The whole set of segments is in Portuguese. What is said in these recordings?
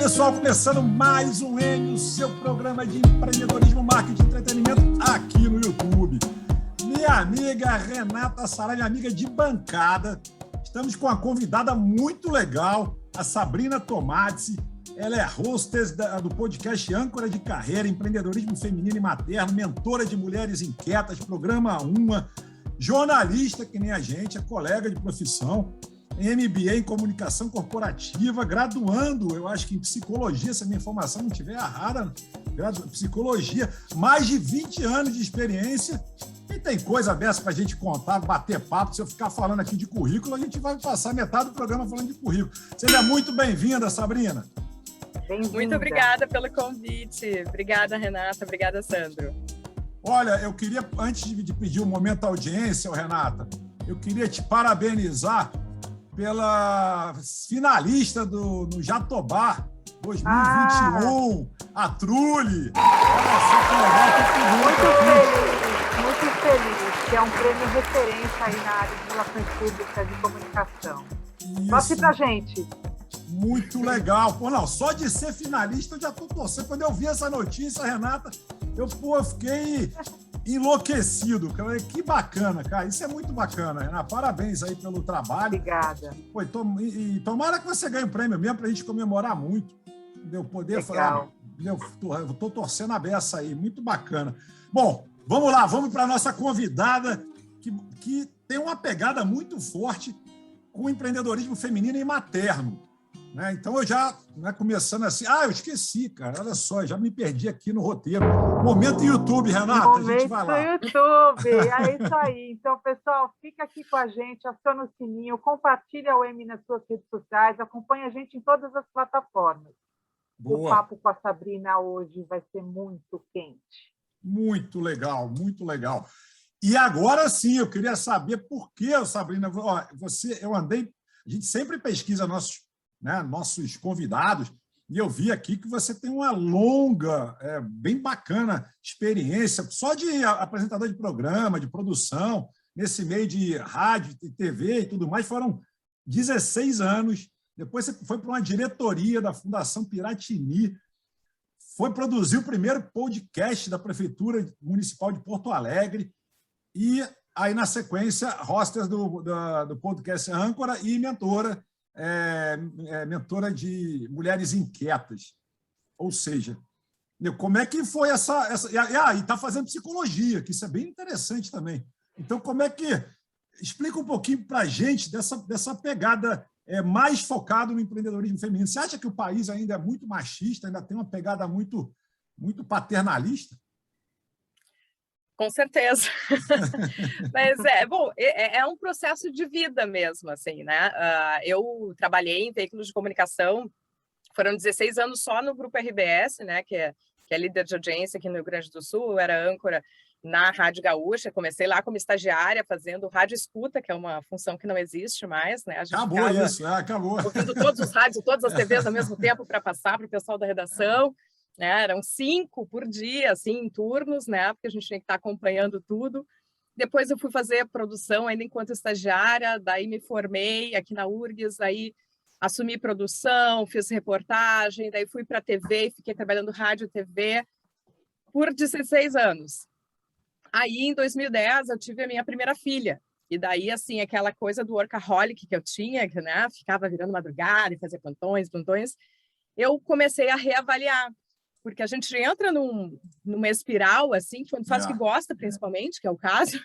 pessoal, começando mais um N, o seu programa de empreendedorismo, marketing e entretenimento aqui no YouTube. Minha amiga Renata Saraiva, minha amiga de bancada, estamos com uma convidada muito legal, a Sabrina Tomadse. Ela é hostess do podcast Âncora de Carreira, Empreendedorismo Feminino e Materno, mentora de mulheres inquietas, programa Uma, jornalista que nem a gente, é colega de profissão, MBA em Comunicação Corporativa, graduando, eu acho que em Psicologia, se a minha informação não estiver errada, Psicologia, mais de 20 anos de experiência. E tem coisa dessa para a gente contar, bater papo. Se eu ficar falando aqui de currículo, a gente vai passar metade do programa falando de currículo. Seja muito bem-vinda, Sabrina. Muito obrigada pelo convite. Obrigada, Renata. Obrigada, Sandro. Olha, eu queria, antes de pedir um momento à audiência, Renata, eu queria te parabenizar pela finalista no Jatobá 2021, a Trulli. Olha só que legal. Muito feliz, que é um prêmio referência aí na área de relações públicas e comunicação. Mostre pra gente. Muito legal. Pô, não, só de ser finalista eu já estou torcendo. Quando eu vi essa notícia, Renata, eu fiquei enlouquecido. Que bacana, cara. Isso é muito bacana, Renata. Parabéns aí pelo trabalho. Obrigada. Pô, e tomara que você ganhe o prêmio mesmo para a gente comemorar muito. Eu poder falar. Eu estou torcendo a beça aí. Muito bacana. Bom, vamos lá. Vamos para a nossa convidada que tem uma pegada muito forte com o empreendedorismo feminino e materno. Né? Então, eu já, começando assim... eu esqueci, cara. Olha só, já me perdi aqui no roteiro. Momento YouTube, Renata, a gente vai lá. Momento YouTube, é isso aí. Então, pessoal, fica aqui com a gente, aciona o sininho, compartilha o M nas suas redes sociais, acompanha a gente em todas as plataformas. Boa. O papo com a Sabrina hoje vai ser muito quente. Muito legal, muito legal. E agora sim, eu queria saber por que, Sabrina, a gente sempre pesquisa nossos convidados, e eu vi aqui que você tem uma longa, bem bacana experiência, só de apresentador de programa, de produção, nesse meio de rádio, TV e tudo mais, foram 16 anos. Depois você foi para uma diretoria da Fundação Piratini, foi produzir o primeiro podcast da Prefeitura Municipal de Porto Alegre, e aí, na sequência, hostess do podcast Âncora e mentora de mulheres inquietas. Ou seja, como é que foi essa... E está fazendo psicologia, que isso é bem interessante também. Então, como é que... Explica um pouquinho para a gente dessa pegada mais focada no empreendedorismo feminino. Você acha que o país ainda é muito machista, ainda tem uma pegada muito, muito paternalista? Com certeza. Mas é um processo de vida mesmo, assim, né? Eu trabalhei em veículos de comunicação, foram 16 anos só no Grupo RBS, né? Que é líder de audiência aqui no Rio Grande do Sul. Eu era âncora na Rádio Gaúcha, comecei lá como estagiária, fazendo rádio escuta, que é uma função que não existe mais, né? A gente acabou isso, acabou. Ouvindo todos os rádios e todas as TVs ao mesmo tempo para passar para o pessoal da redação. Né? Eram 5 por dia, assim, em turnos, né? Porque a gente tinha que estar acompanhando tudo. Depois eu fui fazer produção ainda enquanto estagiária, daí me formei aqui na URGS, aí assumi produção, fiz reportagem, daí fui para a TV, fiquei trabalhando rádio e TV por 16 anos. Aí, em 2010, eu tive a minha primeira filha. E daí, assim, aquela coisa do workaholic que eu tinha, que, né, ficava virando madrugada e fazia plantões, eu comecei a reavaliar. Porque a gente entra numa espiral, assim, quando faz o que gosta, principalmente, que é o caso.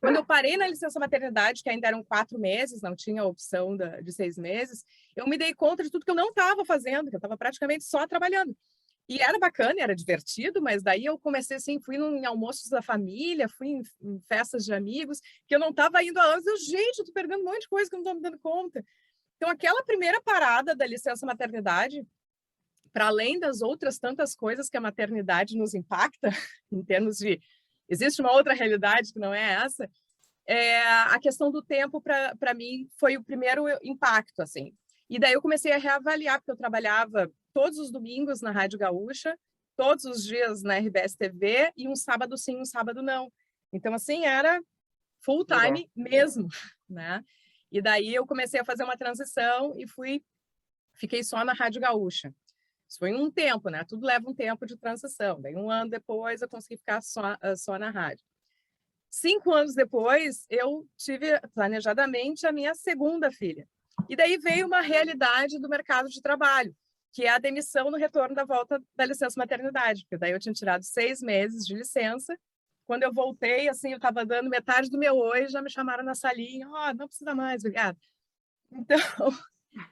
Quando eu parei na licença maternidade, que ainda eram 4 meses, não tinha a opção de 6 meses, eu me dei conta de tudo que eu não estava fazendo, que eu estava praticamente só trabalhando. E era bacana, era divertido, mas daí eu comecei assim, fui em almoços da família, fui em festas de amigos, que eu não estava indo há anos. Gente, eu estou perdendo um monte de coisa que eu não estou me dando conta. Então, aquela primeira parada da licença maternidade, para além das outras tantas coisas que a maternidade nos impacta, em termos de... Existe uma outra realidade que não é essa, a questão do tempo, para mim, foi o primeiro impacto, assim. E daí eu comecei a reavaliar, porque eu trabalhava todos os domingos na Rádio Gaúcha, todos os dias na RBS TV, e um sábado sim, um sábado não. Então, assim, era full time mesmo, né? E daí eu comecei a fazer uma transição e fui fiquei só na Rádio Gaúcha. Isso foi um tempo, né? Tudo leva um tempo de transição. Daí, um ano depois, eu consegui ficar só na rádio. 5 anos depois, eu tive, planejadamente, a minha segunda filha. E daí veio uma realidade do mercado de trabalho, que é a demissão no retorno da volta da licença maternidade, porque daí eu tinha tirado 6 meses de licença. Quando eu voltei, assim, eu estava dando metade do meu oi, já me chamaram na salinha, não precisa mais, obrigada. Então,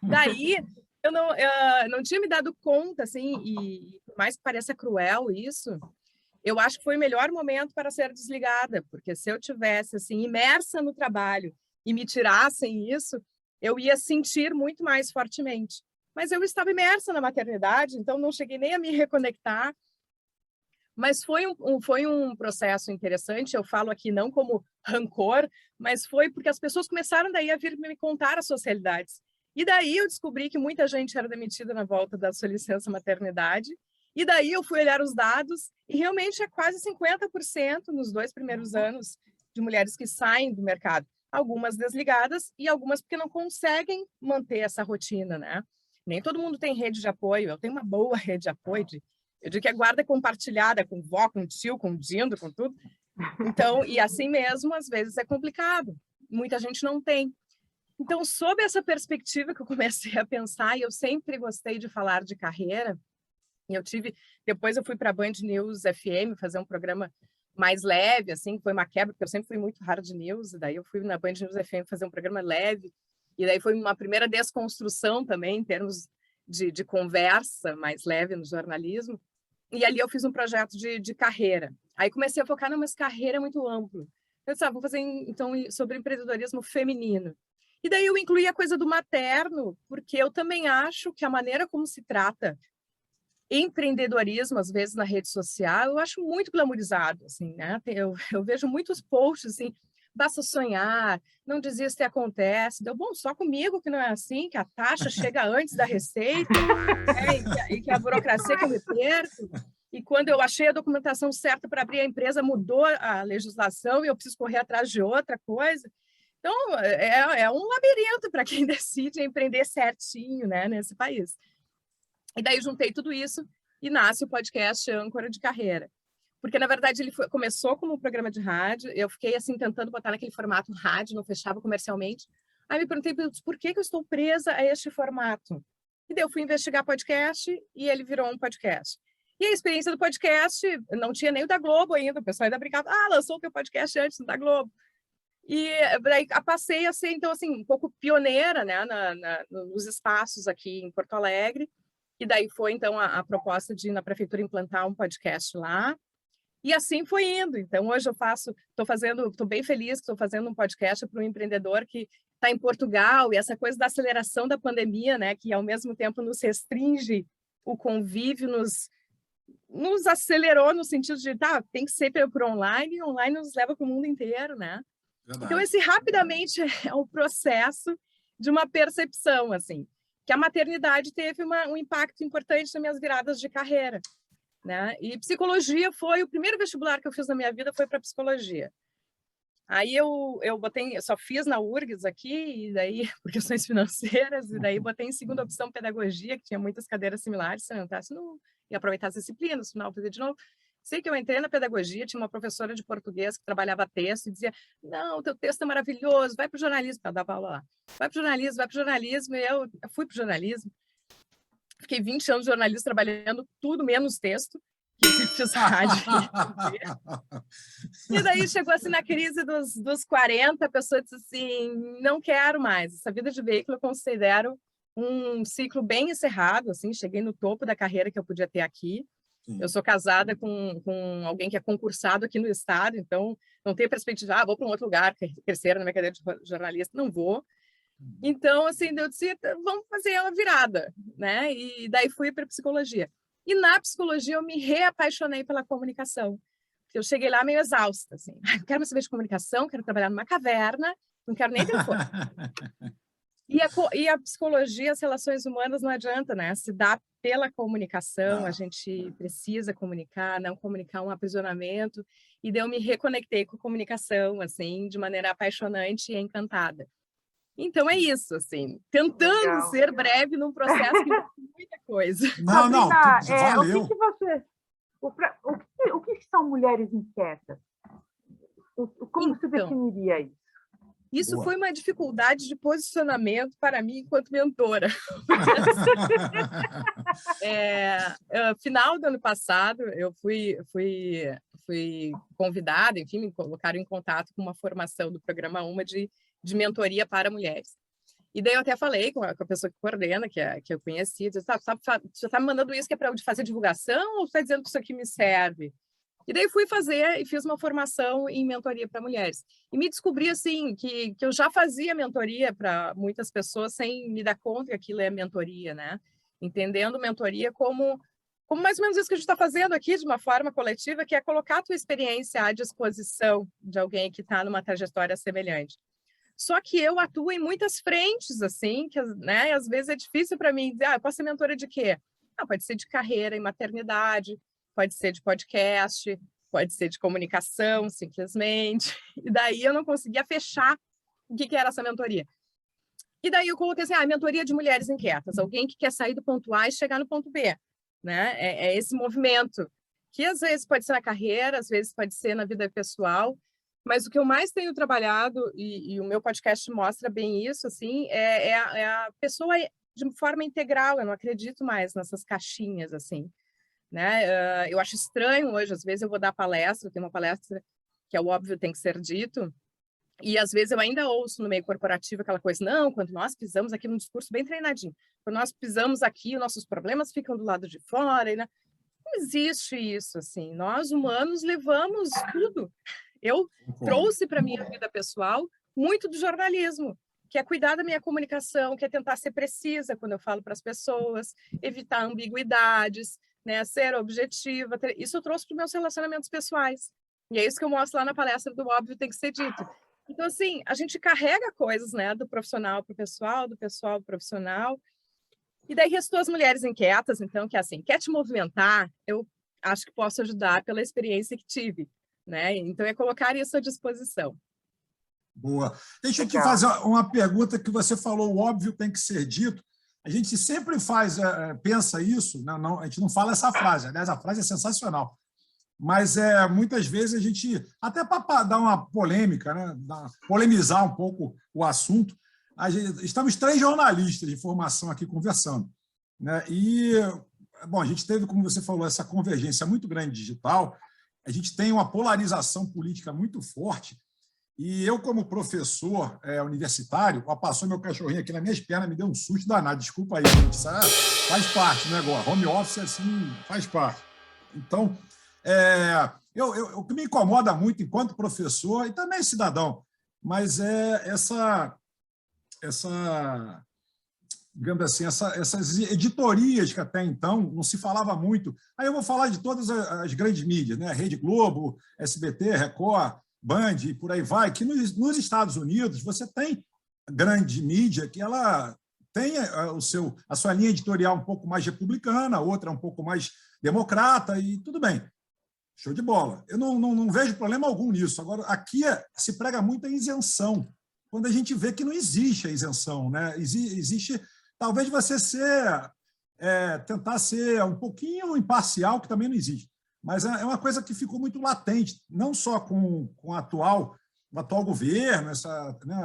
daí eu não tinha me dado conta, assim, e por mais que pareça cruel isso, eu acho que foi o melhor momento para ser desligada, porque se eu tivesse assim imersa no trabalho e me tirassem isso, eu ia sentir muito mais fortemente. Mas eu estava imersa na maternidade, então não cheguei nem a me reconectar. Mas foi um processo interessante, eu falo aqui não como rancor, mas foi porque as pessoas começaram daí a vir me contar as suas realidades. E daí eu descobri que muita gente era demitida na volta da sua licença maternidade, e daí eu fui olhar os dados, e realmente é quase 50% nos 2 primeiros anos de mulheres que saem do mercado. Algumas desligadas e algumas porque não conseguem manter essa rotina, né? Nem todo mundo tem rede de apoio, eu tenho uma boa rede de apoio, eu digo que é guarda compartilhada, com vó, com tio, com dindo, com tudo. Então, e assim mesmo, às vezes é complicado. Muita gente não tem. Então, sob essa perspectiva que eu comecei a pensar, e eu sempre gostei de falar de carreira, depois eu fui para a Band News FM fazer um programa mais leve, assim, foi uma quebra, porque eu sempre fui muito hard news, e daí eu fui na Band News FM fazer um programa leve, e daí foi uma primeira desconstrução também, em termos de conversa mais leve no jornalismo, e ali eu fiz um projeto de carreira. Aí comecei a focar, não, mas carreira é muito amplo. Eu disse, vou fazer, então, sobre empreendedorismo feminino. E daí eu incluí a coisa do materno, porque eu também acho que a maneira como se trata empreendedorismo, às vezes, na rede social, eu acho muito glamorizado, assim, né? Eu vejo muitos posts, assim, basta sonhar, não desista e acontece. Deu bom, só comigo que não é assim, que a taxa chega antes da receita, e que a burocracia que eu me perco. E quando eu achei a documentação certa para abrir a empresa, mudou a legislação e eu preciso correr atrás de outra coisa. Então, é um labirinto para quem decide empreender certinho, né, nesse país. E daí juntei tudo isso e nasce o podcast Âncora de Carreira. Porque, na verdade, ele começou como um programa de rádio, eu fiquei, assim, tentando botar naquele formato rádio, não fechava comercialmente. Aí me perguntei, por que eu estou presa a este formato? E daí eu fui investigar podcast e ele virou um podcast. E a experiência do podcast, não tinha nem o da Globo ainda, o pessoal ainda brincava, lançou o teu podcast antes da Globo. E daí passei a ser, então, assim, um pouco pioneira, né, nos espaços aqui em Porto Alegre. E daí foi, então, a proposta de ir na prefeitura implantar um podcast lá. E assim foi indo. Então, hoje eu estou bem feliz que estou fazendo um podcast para um empreendedor que está em Portugal, e essa coisa da aceleração da pandemia, né, que ao mesmo tempo nos restringe o convívio, nos acelerou no sentido de, tem que ser por online, e online nos leva para o mundo inteiro, né? Verdade. Então, esse rapidamente é o processo de uma percepção, assim, que a maternidade teve um impacto importante nas minhas viradas de carreira, né? E psicologia foi o primeiro vestibular que eu fiz na minha vida, foi para psicologia. Aí eu só fiz na URGS aqui, e daí, por questões financeiras, e daí botei em segunda opção pedagogia, que tinha muitas cadeiras similares, se eu entrasse, não ia aproveitar as disciplinas, no final fazer de novo. Sei que eu entrei na pedagogia, tinha uma professora de português que trabalhava texto e dizia, não, o teu texto é maravilhoso, vai para o jornalismo, ela dava aula lá, vai para o jornalismo, e eu fui para o jornalismo. Fiquei 20 anos de jornalista trabalhando tudo menos texto, que eu sempre fiz rádio. E daí chegou assim na crise dos 40, a pessoa disse assim, não quero mais, essa vida de veículo eu considero um ciclo bem encerrado, assim, cheguei no topo da carreira que eu podia ter aqui. Eu sou casada com alguém que é concursado aqui no estado, então não tenho perspectiva, vou para um outro lugar, crescer na minha carreira de jornalista, não vou. Então, assim, eu disse, vamos fazer uma virada, né? E daí fui para psicologia. E na psicologia eu me reapaixonei pela comunicação. Eu cheguei lá meio exausta, assim, não quero mais saber de comunicação, quero trabalhar numa caverna, não quero nem telefone. E a psicologia, as relações humanas, não adianta, né? Se dá pela comunicação, a gente precisa comunicar, não comunicar um aprisionamento. E daí eu me reconectei com a comunicação, assim, de maneira apaixonante e encantada. Então é isso, assim, tentando Legal. ser breve num processo que envolve muita coisa. Não, não, Sabrina, valeu. o que são mulheres inquietas? Como você Então, definiria isso? isso Boa. foi uma dificuldade de posicionamento para mim enquanto mentora. Final do ano passado, eu fui convidada, enfim, me colocaram em contato com uma formação do Programa Uma de mentoria para mulheres. E daí eu até falei com a pessoa que coordena, que eu conheci, disse, você está me mandando isso que é para eu fazer divulgação ou você está dizendo que isso aqui me serve? E daí fui fazer e fiz uma formação em mentoria para mulheres. E me descobri, assim, que eu já fazia mentoria para muitas pessoas sem me dar conta que aquilo é mentoria, né? Entendendo mentoria como mais ou menos isso que a gente está fazendo aqui, de uma forma coletiva, que é colocar a tua experiência à disposição de alguém que está numa trajetória semelhante. Só que eu atuo em muitas frentes, assim, que, né, às vezes é difícil para mim dizer, eu posso ser mentora de quê? Pode ser de carreira, em maternidade, pode ser de podcast, pode ser de comunicação, simplesmente. E daí eu não conseguia fechar o que era essa mentoria. E daí eu coloquei assim, mentoria de mulheres inquietas, alguém que quer sair do ponto A e chegar no ponto B, né? É esse movimento, que às vezes pode ser na carreira, às vezes pode ser na vida pessoal, mas o que eu mais tenho trabalhado, e o meu podcast mostra bem isso, assim, é a pessoa de forma integral. Eu não acredito mais nessas caixinhas, assim, né? Eu acho estranho hoje, às vezes eu vou dar palestra, eu tenho uma palestra que é o óbvio tem que ser dito, e às vezes eu ainda ouço no meio corporativo aquela coisa, não, quando nós pisamos aqui num discurso bem treinadinho, quando nós pisamos aqui, nossos problemas ficam do lado de fora, e não existe isso, assim, nós humanos levamos tudo. Eu trouxe para a minha vida pessoal muito do jornalismo, que é cuidar da minha comunicação, que é tentar ser precisa quando eu falo para as pessoas, evitar ambiguidades, né, ser objetiva. Isso eu trouxe para os meus relacionamentos pessoais. E é isso que eu mostro lá na palestra do Óbvio Tem que Ser Dito. Então, assim, a gente carrega coisas, né, do profissional para o pessoal, do pessoal para o profissional. E daí restou as mulheres inquietas, então, que é assim, quer te movimentar, eu acho que posso ajudar pela experiência que tive, né? Então, é colocar isso à disposição. Boa. Deixa eu te fazer uma pergunta que você falou, o óbvio tem que ser dito. A gente sempre pensa isso, não, a gente não fala essa frase, aliás, a frase é sensacional, mas muitas vezes a gente, até para dar uma polêmica, né, polemizar um pouco o assunto, estamos 3 jornalistas de formação aqui conversando, né? E, bom, a gente teve, como você falou, essa convergência muito grande digital, a gente tem uma polarização política muito forte, e eu, como professor universitário, passou meu cachorrinho aqui nas minhas pernas, me deu um susto danado, desculpa aí, gente, faz parte do negócio, home office, assim, faz parte. Então, o que me incomoda muito enquanto professor, e também cidadão, mas digamos assim, essas editorias que até então não se falava muito. Aí eu vou falar de todas as grandes mídias, né? Rede Globo, SBT, Record, Band, e por aí vai, que nos Estados Unidos você tem grande mídia que ela tem a sua linha editorial um pouco mais republicana, outra um pouco mais democrata, e tudo bem. Show de bola. Eu não vejo problema algum nisso. Agora, aqui se prega muito a isenção, quando a gente vê que não existe a isenção, né? Existe, talvez você tentar ser um pouquinho imparcial, que também não existe. Mas é uma coisa que ficou muito latente, não só com o atual governo, né,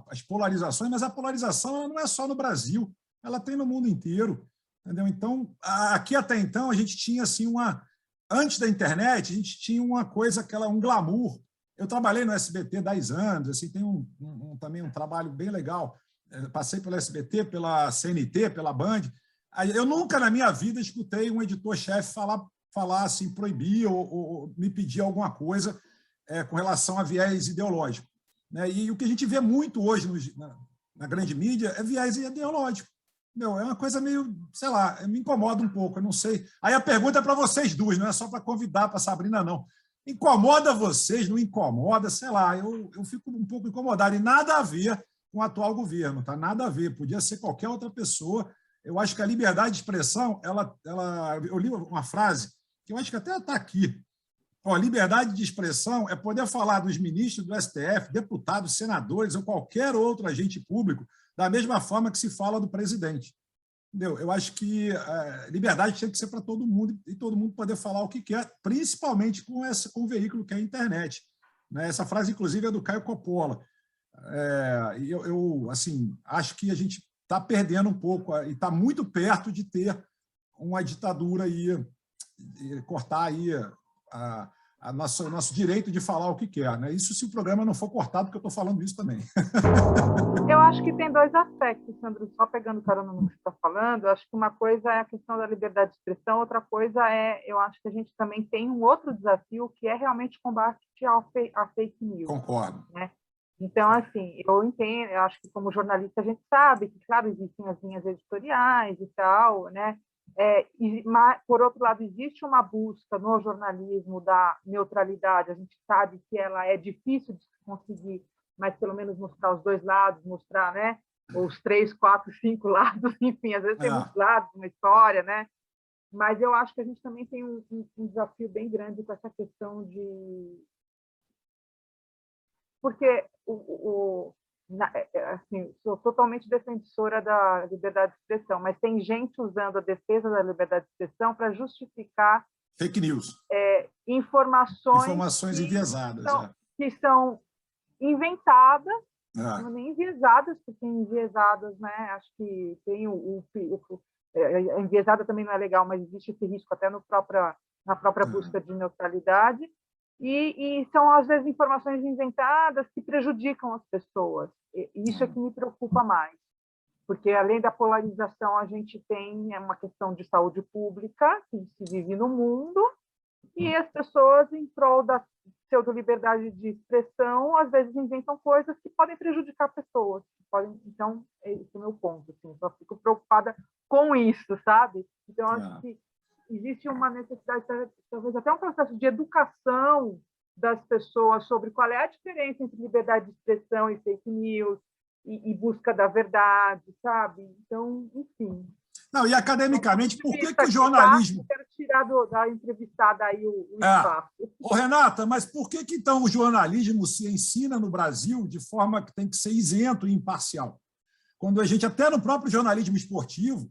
as polarizações, mas a polarização ela não é só no Brasil, ela tem no mundo inteiro. Entendeu? Então, aqui até então, a gente tinha assim, antes da internet, a gente tinha uma coisa, um glamour. Eu trabalhei no SBT 10 anos, assim, tem também um trabalho bem legal. Passei pelo SBT, pela CNT, pela Band. Eu nunca na minha vida escutei um editor-chefe falar assim, proibir ou me pedir alguma coisa com relação a viés ideológico, né? E o que a gente vê muito hoje na grande mídia é viés ideológico. É uma coisa meio, sei lá, me incomoda um pouco, eu não sei. Aí a pergunta é para vocês duas, não é só para convidar para a Sabrina, não. Incomoda vocês, não incomoda? Sei lá, eu fico um pouco incomodado. E nada a ver com o atual governo, tá? Nada a ver, podia ser qualquer outra pessoa. Eu acho que a liberdade de expressão, eu li uma frase, que eu acho que até está aqui, Ó, liberdade de expressão é poder falar dos ministros do STF, deputados, senadores ou qualquer outro agente público da mesma forma que se fala do presidente. Entendeu? Eu acho que liberdade tem que ser para todo mundo e todo mundo poder falar o que quer, principalmente com o veículo que é a internet. Né? Essa frase, inclusive, é do Caio Coppola. Eu assim, acho que a gente está perdendo um pouco e está muito perto de ter uma ditadura aí, e cortar aí o nosso direito de falar o que quer. Né? Isso se o programa não for cortado, porque eu estou falando isso também. Eu acho que tem dois aspectos, Sandro, só pegando carona no que você está falando. Eu acho que uma coisa é a questão da liberdade de expressão, outra coisa eu acho que a gente também tem um outro desafio, que é realmente combate à fake news. Concordo. Né? Então, assim, eu entendo, eu acho que como jornalista a gente sabe que, claro, existem as linhas editoriais e tal, né? Mas, por outro lado, existe uma busca no jornalismo da neutralidade. A gente sabe que ela é difícil de conseguir, mas pelo menos mostrar os dois lados, mostrar, né, os 3, 4, 5 lados, enfim, às vezes tem muitos lados, uma história, né? Mas eu acho que a gente também tem um desafio bem grande com essa questão de... Porque, assim, sou totalmente defensora da liberdade de expressão, mas tem gente usando a defesa da liberdade de expressão para justificar fake news, informações enviesadas, que são inventadas, não nem enviesadas, porque enviesadas, né? Acho que tem enviesada também não é legal, mas existe esse risco até na própria busca de neutralidade. E são, às vezes, informações inventadas que prejudicam as pessoas. Isso é que me preocupa mais, porque, além da polarização, a gente tem uma questão de saúde pública que se vive no mundo, e as pessoas, em prol da pseudo-liberdade de expressão, às vezes inventam coisas que podem prejudicar pessoas. Então, esse é o meu ponto. Assim, eu só fico preocupada com isso, sabe? Então, acho que existe uma necessidade, talvez até um processo de educação das pessoas sobre qual é a diferença entre liberdade de expressão e fake news, e busca da verdade, sabe? Então, enfim. Não, e academicamente, por que o jornalismo... Eu quero tirar da entrevistada aí o espaço. Ô, Renata, mas por que então o jornalismo se ensina no Brasil de forma que tem que ser isento e imparcial? Quando a gente, até no próprio jornalismo esportivo,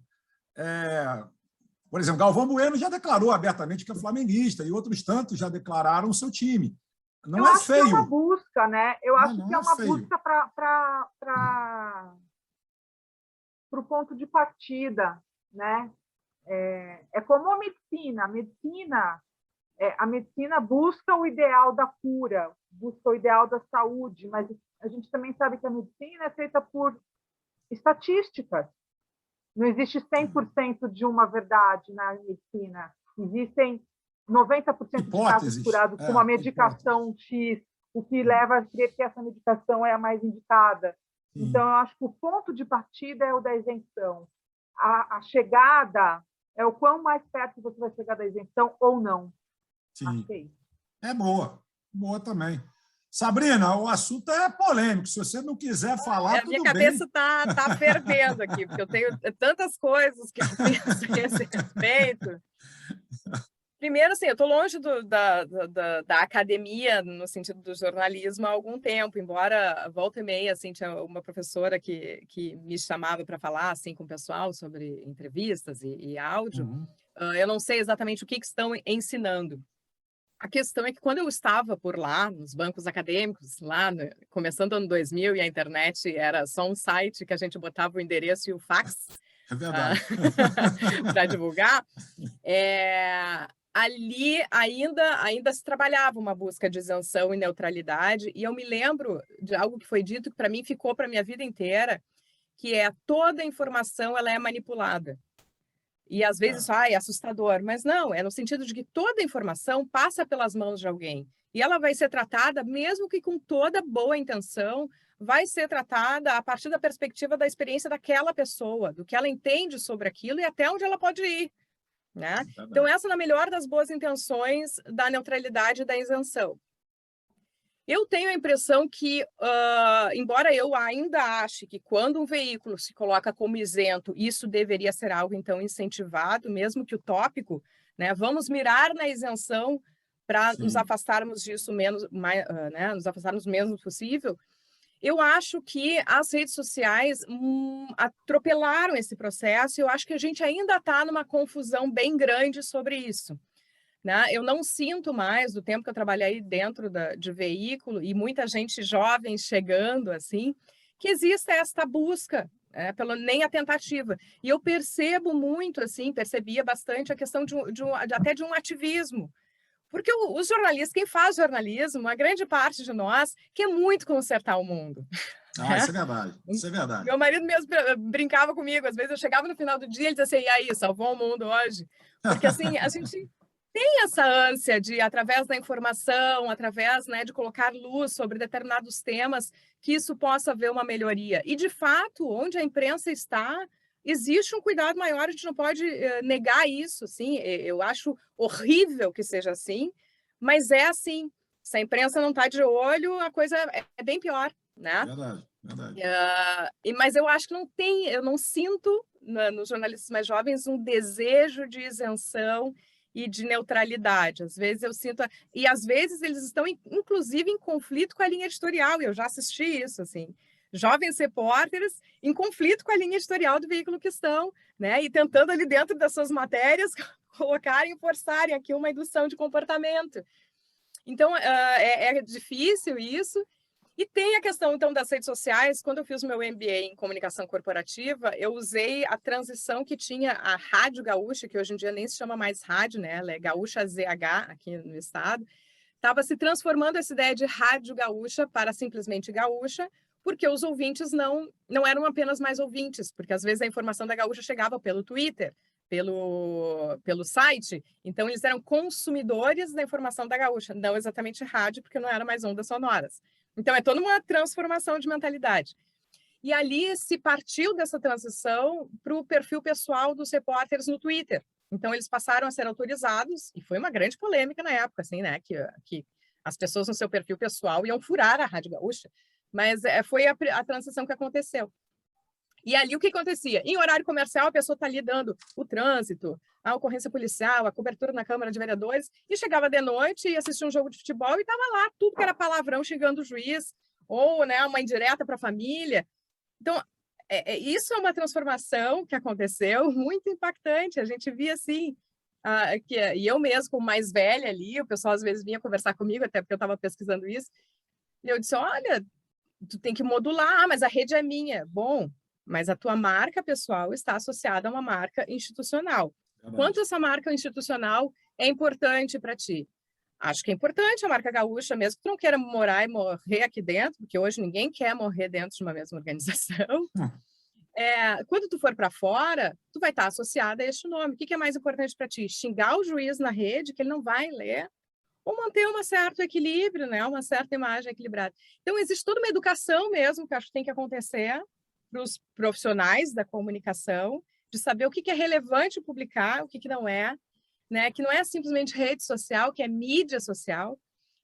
por exemplo, Galvão Bueno já declarou abertamente que é flamenguista e outros tantos já declararam o seu time. Não é feio. Eu acho que é uma busca, né? Eu acho que é uma busca para o ponto de partida, né? É como a medicina. A medicina busca o ideal da cura, busca o ideal da saúde, mas a gente também sabe que a medicina é feita por estatísticas. Não existe 100% de uma verdade na medicina. Existem 90% de casos curados com uma medicação X, o que leva a crer que essa medicação é a mais indicada. Então, eu acho que o ponto de partida é o da isenção. A chegada é o quão mais perto você vai chegar da isenção ou não. Sim. Boa também. Sabrina, o assunto é polêmico. Se você não quiser falar, tudo bem. A minha cabeça está fervendo aqui, porque eu tenho tantas coisas que eu penso a esse respeito. Primeiro, assim, eu estou longe da academia, no sentido do jornalismo, há algum tempo, embora volta e meia, assim, tinha uma professora que me chamava para falar assim, com o pessoal sobre entrevistas e áudio. Eu não sei exatamente o que estão ensinando. A questão é que quando eu estava por lá, nos bancos acadêmicos, começando o ano 2000, e a internet era só um site que a gente botava o endereço e o fax para divulgar, ali ainda se trabalhava uma busca de isenção e neutralidade, e eu me lembro de algo que foi dito que para mim ficou para a minha vida inteira, que é toda informação ela é manipulada. E às vezes é assustador, mas não, é no sentido de que toda informação passa pelas mãos de alguém e ela vai ser tratada, mesmo que com toda boa intenção, vai ser tratada a partir da perspectiva da experiência daquela pessoa, do que ela entende sobre aquilo e até onde ela pode ir, né? Então essa é a melhor das boas intenções da neutralidade e da isenção. Eu tenho a impressão que, embora eu ainda ache que quando um veículo se coloca como isento, isso deveria ser algo, então, incentivado, mesmo que utópico, né? Vamos mirar na isenção para nos afastarmos disso nos afastarmos o menos possível. Eu acho que as redes sociais atropelaram esse processo, e eu acho que a gente ainda está numa confusão bem grande sobre isso, né? Eu não sinto mais, do tempo que eu trabalhei dentro de veículo, e muita gente jovem chegando, assim, que existe esta busca, nem a tentativa. E eu percebo muito, assim, percebia bastante a questão até de um ativismo. Porque os jornalistas, quem faz jornalismo, a grande parte de nós quer muito consertar o mundo. Isso é verdade, isso é verdade. Meu marido mesmo brincava comigo, às vezes eu chegava no final do dia e dizia assim, e aí, salvou o mundo hoje? Porque assim, a gente tem essa ânsia de, através da informação, através, né, de colocar luz sobre determinados temas, que isso possa haver uma melhoria. E, de fato, onde a imprensa está, existe um cuidado maior, a gente não pode negar isso, assim. Eu acho horrível que seja assim, mas é assim. Se a imprensa não está de olho, a coisa é bem pior, né? Verdade, verdade. Mas eu acho que eu não sinto nos jornalistas mais jovens um desejo de isenção e de neutralidade. Às vezes eu sinto, e às vezes eles estão inclusive em conflito com a linha editorial, e eu já assisti isso, assim. Jovens repórteres em conflito com a linha editorial do veículo que estão, né? E tentando ali dentro das suas matérias colocarem, forçarem aqui uma indução de comportamento. Então, é difícil isso. E tem a questão, então, das redes sociais. Quando eu fiz o meu MBA em comunicação corporativa, eu usei a transição que tinha a Rádio Gaúcha, que hoje em dia nem se chama mais rádio, né? Ela é Gaúcha ZH, aqui no estado. Estava se transformando essa ideia de Rádio Gaúcha para simplesmente Gaúcha, porque os ouvintes não eram apenas mais ouvintes, porque às vezes a informação da Gaúcha chegava pelo Twitter, pelo site, então eles eram consumidores da informação da Gaúcha, não exatamente rádio, porque não eram mais ondas sonoras. Então é toda uma transformação de mentalidade. E ali se partiu dessa transição para o perfil pessoal dos repórteres no Twitter. Então eles passaram a ser autorizados, e foi uma grande polêmica na época, assim, né, que as pessoas no seu perfil pessoal iam furar a Rádio Gaúcha, mas foi a transição que aconteceu. E ali o que acontecia? Em horário comercial, a pessoa está ali dando o trânsito, a ocorrência policial, a cobertura na Câmara de Vereadores, e chegava de noite e assistia um jogo de futebol e estava lá, tudo que era palavrão xingando o juiz, ou, né, uma indireta para a família. Então, isso é uma transformação que aconteceu muito impactante. A gente via assim, e eu mesmo, como mais velha ali, o pessoal às vezes vinha conversar comigo, até porque eu estava pesquisando isso, e eu disse, olha, tu tem que modular, mas a rede é minha. Bom, mas a tua marca pessoal está associada a uma marca institucional. Quanto essa marca institucional é importante para ti? Acho que é importante a marca gaúcha, mesmo que tu não queira morar e morrer aqui dentro, porque hoje ninguém quer morrer dentro de uma mesma organização. Quando tu for para fora, tu vai estar associada a este nome. O que é mais importante para ti? Xingar o juiz na rede, que ele não vai ler, ou manter um certo equilíbrio, né? Uma certa imagem equilibrada. Então, existe toda uma educação mesmo que acho que tem que acontecer para os profissionais da comunicação, de saber o que é relevante publicar, o que não é, né? Que não é simplesmente rede social, que é mídia social.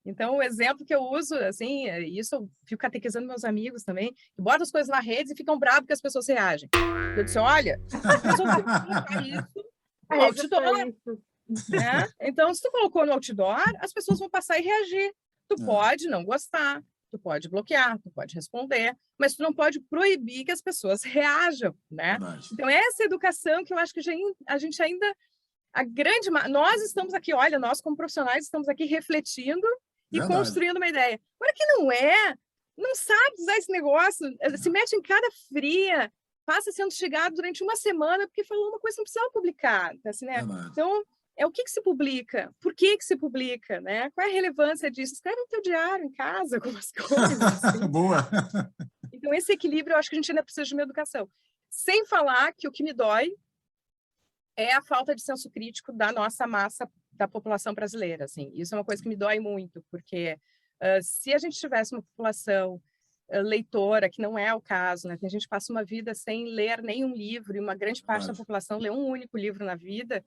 Então, o exemplo que eu uso, assim, isso eu fico catequizando meus amigos também, que botam as coisas na rede e ficam bravos porque as pessoas reagem. Eu disse, olha, as pessoas têm que colocar isso no outdoor. Né? Então, se tu colocou no outdoor, as pessoas vão passar e reagir. Tu pode não gostar, tu pode bloquear, tu pode responder, mas tu não pode proibir que as pessoas reajam, né? Então, essa educação que eu acho que a gente ainda... Nós estamos aqui, olha, nós como profissionais estamos aqui refletindo e construindo uma ideia. Agora que não sabe usar esse negócio, se mete em cara fria, passa sendo chegado durante uma semana porque falou uma coisa que não precisava publicar, assim, né? Então, o que se publica? Por que se publica? Né? Qual é a relevância disso? Escreve no teu diário, em casa, algumas coisas. Assim. Boa! Então, esse equilíbrio, eu acho que a gente ainda precisa de uma educação. Sem falar que o que me dói é a falta de senso crítico da nossa massa, da população brasileira. Assim. Isso é uma coisa que me dói muito, porque se a gente tivesse uma população leitora, que não é o caso, né? Que a gente passa uma vida sem ler nenhum livro, e uma grande parte da população lê um único livro na vida,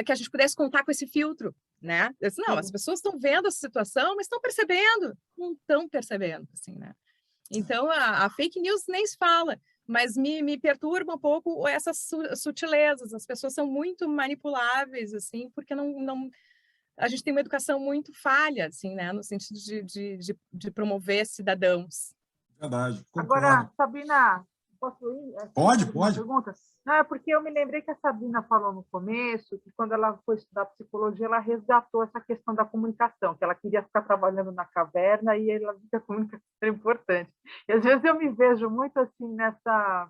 que a gente pudesse contar com esse filtro, né? Eu disse, não, as pessoas estão vendo essa situação, mas estão percebendo. Não estão percebendo, assim, né? Então, a fake news nem se fala, mas me perturba um pouco essas sutilezas. As pessoas são muito manipuláveis, assim, porque a gente tem uma educação muito falha, assim, né? No sentido de promover cidadãos. Verdade, concordo. Agora, Sabina, posso ir? Pode. Uma pergunta? Não, é porque eu me lembrei que a Sabina falou no começo que quando ela foi estudar psicologia, ela resgatou essa questão da comunicação, que ela queria ficar trabalhando na caverna e ela viu que a comunicação era importante. E às vezes eu me vejo muito assim nessa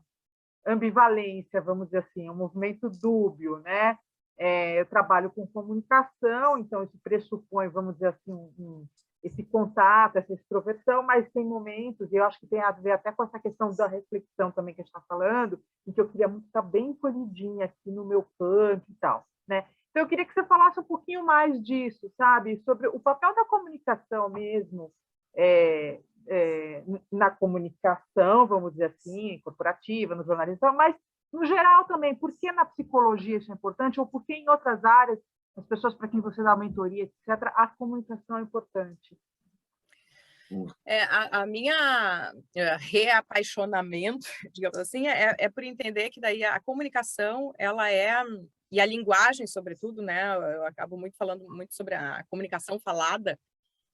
ambivalência, vamos dizer assim, um movimento dúbio, né? Eu trabalho com comunicação, então isso pressupõe, vamos dizer assim, esse contato, essa extroversão, mas tem momentos, e eu acho que tem a ver até com essa questão da reflexão também que a gente está falando, em que eu queria muito estar bem encolhidinha aqui no meu canto e tal, né? Então, eu queria que você falasse um pouquinho mais disso, sabe? Sobre o papel da comunicação mesmo, na comunicação, vamos dizer assim, corporativa, no jornalismo, mas, no geral também, por que na psicologia isso é importante, ou por que em outras áreas, as pessoas para quem você dá mentoria, etc., a comunicação é importante? A minha reapaixonamento, digamos assim, é por entender que daí a comunicação, ela e a linguagem, sobretudo, né? Eu acabo falando muito sobre a comunicação falada,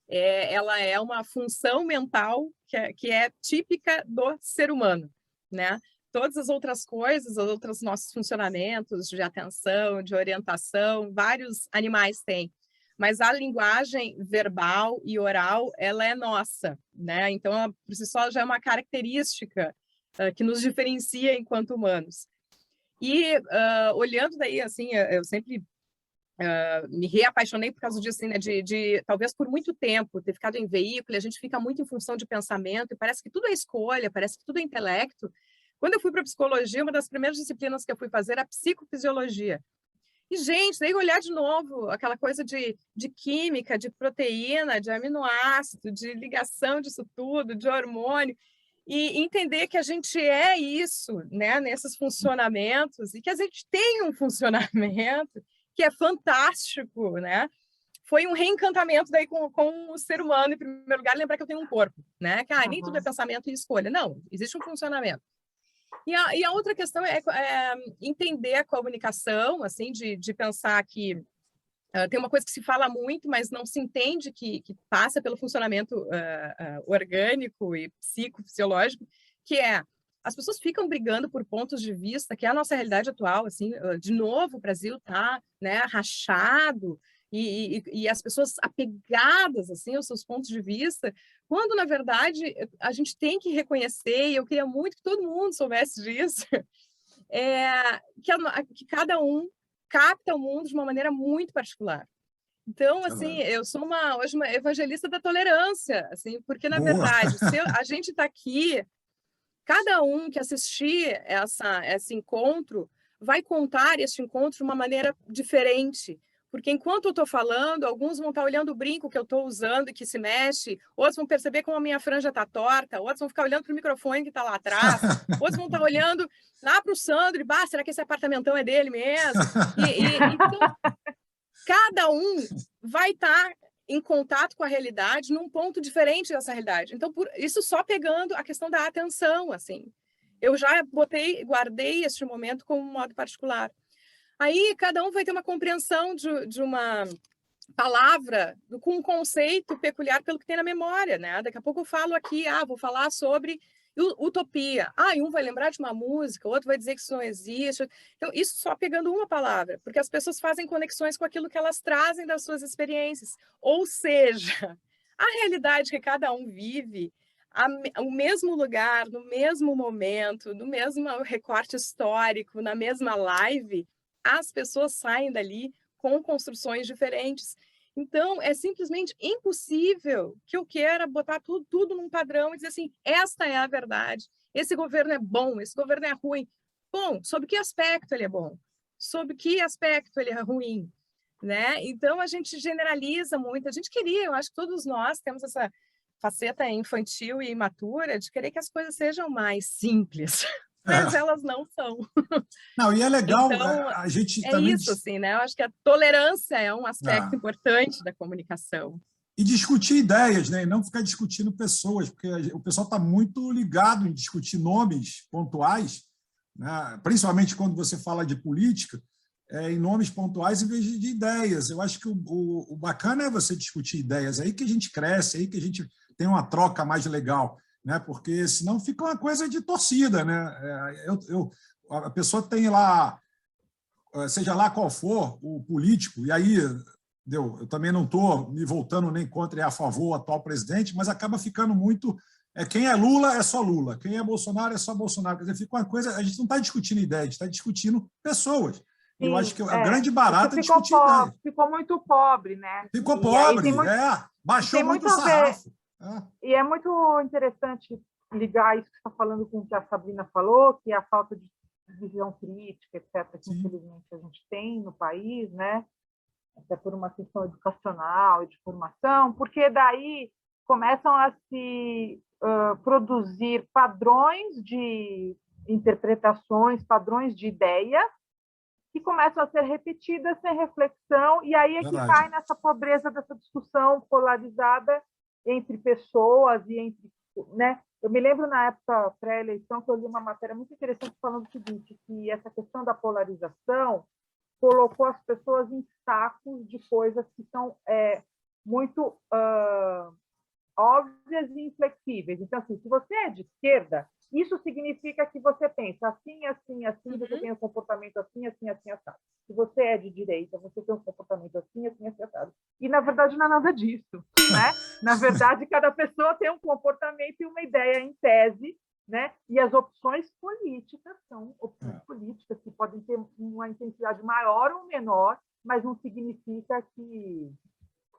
ela é uma função mental que é típica do ser humano, né? Todas as outras coisas, os outros nossos funcionamentos de atenção, de orientação, vários animais têm. Mas a linguagem verbal e oral, ela é nossa, né? Então, ela, por si só, já é uma característica que nos diferencia enquanto humanos. E, olhando daí, assim, eu sempre me reapaixonei por causa disso, assim, né? Talvez por muito tempo, ter ficado em veículo, a gente fica muito em função de pensamento, e parece que tudo é escolha, parece que tudo é intelecto. Quando eu fui para a psicologia, uma das primeiras disciplinas que eu fui fazer era psicofisiologia. E, gente, daí olhar de novo aquela coisa de química, de proteína, de aminoácido, de ligação disso tudo, de hormônio, e entender que a gente é isso, né, nesses funcionamentos, e que a gente tem um funcionamento que é fantástico, né? Foi um reencantamento daí com o ser humano, em primeiro lugar, lembrar que eu tenho um corpo, né? Que nem tudo é pensamento e escolha. Não, existe um funcionamento. E a outra questão é entender a comunicação, assim, de pensar que tem uma coisa que se fala muito, mas não se entende que passa pelo funcionamento orgânico e psicofisiológico, que as pessoas ficam brigando por pontos de vista, que é a nossa realidade atual, assim, de novo, o Brasil está, né, rachado, e as pessoas apegadas, assim, aos seus pontos de vista, quando, na verdade, a gente tem que reconhecer, e eu queria muito que todo mundo soubesse disso, que cada um capta o mundo de uma maneira muito particular. Então, assim, eu sou hoje uma evangelista da tolerância, assim, porque, na verdade, se a gente está aqui, cada um que assistir esse encontro vai contar este encontro de uma maneira diferente, porque enquanto eu estou falando, alguns vão estar olhando o brinco que eu estou usando e que se mexe, outros vão perceber como a minha franja está torta, outros vão ficar olhando para o microfone que está lá atrás, outros vão estar olhando lá para o Sandro e, será que esse apartamentão é dele mesmo? Então, cada um vai estar em contato com a realidade num ponto diferente dessa realidade. Então, isso só pegando a questão da atenção, assim. Eu já guardei este momento como um modo particular. Aí, cada um vai ter uma compreensão de uma palavra com um conceito peculiar pelo que tem na memória, né? Daqui a pouco eu falo aqui, vou falar sobre utopia. E um vai lembrar de uma música, o outro vai dizer que isso não existe. Então, isso só pegando uma palavra, porque as pessoas fazem conexões com aquilo que elas trazem das suas experiências. Ou seja, a realidade que cada um vive, o mesmo lugar, no mesmo momento, no mesmo recorte histórico, na mesma live, as pessoas saem dali com construções diferentes. Então, é simplesmente impossível que eu queira botar tudo num padrão e dizer assim, esta é a verdade, esse governo é bom, esse governo é ruim. Bom, sob que aspecto ele é bom? Sob que aspecto ele é ruim? Né? Então, a gente generaliza muito. Eu acho que todos nós temos essa faceta infantil e imatura de querer que as coisas sejam mais simples. Mas elas não são. Não, e é legal, então, a gente também... isso, assim, né? Eu acho que a tolerância é um aspecto importante da comunicação. E discutir ideias, né? E não ficar discutindo pessoas, porque o pessoal está muito ligado em discutir nomes pontuais, né? Principalmente quando você fala de política, em nomes pontuais em vez de ideias. Eu acho que o bacana é você discutir ideias, aí que a gente cresce, aí que a gente tem uma troca mais legal, né? Porque senão fica uma coisa de torcida, né? A pessoa tem lá, seja lá qual for o político, e aí eu também não estou me voltando nem contra e a favor do atual presidente, mas acaba ficando muito... quem é Lula é só Lula, quem é Bolsonaro é só Bolsonaro. Quer dizer, fica uma coisa... A gente não está discutindo ideias, a gente está discutindo pessoas. Sim, eu acho que a grande barata é discutir ideias. Ficou muito pobre, né? Ficou pobre, baixou muito o sarrafo. E é muito interessante ligar isso que você está falando com o que a Sabrina falou, que é a falta de visão crítica, etc., que infelizmente a gente tem no país, né? Até por uma questão educacional e de formação, porque daí começam a se produzir padrões de interpretações, padrões de ideias, que começam a ser repetidas sem reflexão, e aí é que cai nessa pobreza dessa discussão polarizada entre pessoas e entre... Né? Eu me lembro, na época pré-eleição, que eu li uma matéria muito interessante falando o seguinte, que essa questão da polarização colocou as pessoas em sacos de coisas que são muito óbvias e inflexíveis. Então, assim, se você é de esquerda, isso significa que você pensa assim, assim, assim, você tem um comportamento assim, assim, assim, assado. Se você é de direita, você tem um comportamento assim, assim, assim, assado. E, na verdade, não é nada disso, né? Na verdade, cada pessoa tem um comportamento e uma ideia em tese, né? E as opções políticas são opções políticas que podem ter uma intensidade maior ou menor, mas não significa que...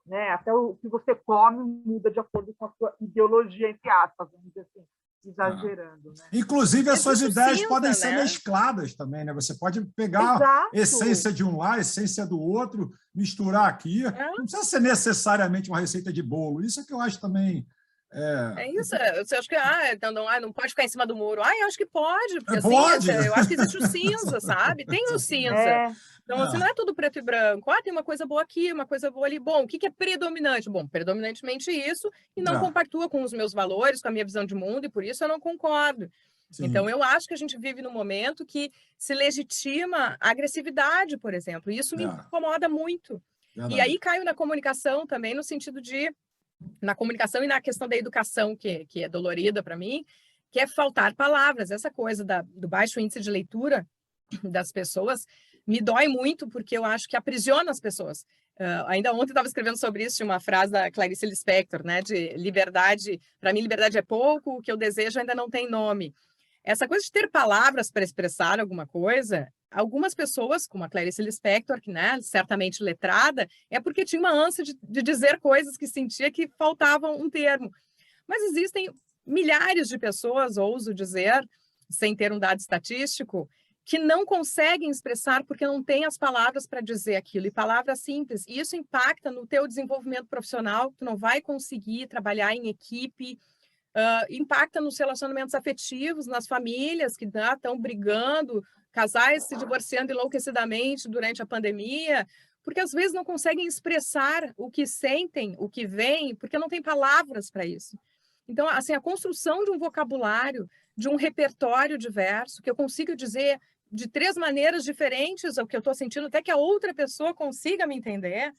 Né, até o que você come muda de acordo com a sua ideologia, entre aspas, vamos dizer assim, exagerando. Né? Inclusive, as suas ideias podem ser mescladas também, né? Você pode pegar a essência de um lá, a essência do outro, misturar aqui. Não precisa ser necessariamente uma receita de bolo. Isso é que eu acho também... É isso. Você acha que não pode ficar em cima do muro? Eu acho que pode, porque pode. Assim, eu acho que existe o cinza, sabe? Tem o cinza. Então, assim, não é tudo preto e branco. Tem uma coisa boa aqui, uma coisa boa ali. Bom, o que é predominante? Bom, predominantemente isso, e não compactua com os meus valores, com a minha visão de mundo, e por isso eu não concordo. Sim. Então, eu acho que a gente vive num momento que se legitima a agressividade, por exemplo, e isso me incomoda muito. Verdade. E aí caio na comunicação também, no sentido de... Na comunicação e na questão da educação, que é dolorida para mim, que é faltar palavras. Essa coisa do baixo índice de leitura das pessoas me dói muito, porque eu acho que aprisiona as pessoas. Ainda ontem eu estava escrevendo sobre isso, tinha uma frase da Clarice Lispector, né, de liberdade, para mim liberdade é pouco, o que eu desejo ainda não tem nome. Essa coisa de ter palavras para expressar alguma coisa, algumas pessoas, como a Clarice Lispector, que, né, certamente letrada, é porque tinha uma ânsia de dizer coisas que sentia que faltavam um termo. Mas existem milhares de pessoas, ouso dizer, sem ter um dado estatístico, que não conseguem expressar porque não têm as palavras para dizer aquilo, e palavras simples. E isso impacta no teu desenvolvimento profissional, tu não vai conseguir trabalhar em equipe, impacta nos relacionamentos afetivos, nas famílias que estão brigando, casais se divorciando enlouquecidamente durante a pandemia, porque às vezes não conseguem expressar o que sentem, o que veem, porque não tem palavras para isso. Então, assim, a construção de um vocabulário, de um repertório diverso, que eu consiga dizer de 3 maneiras diferentes o que eu estou sentindo, até que a outra pessoa consiga me entender,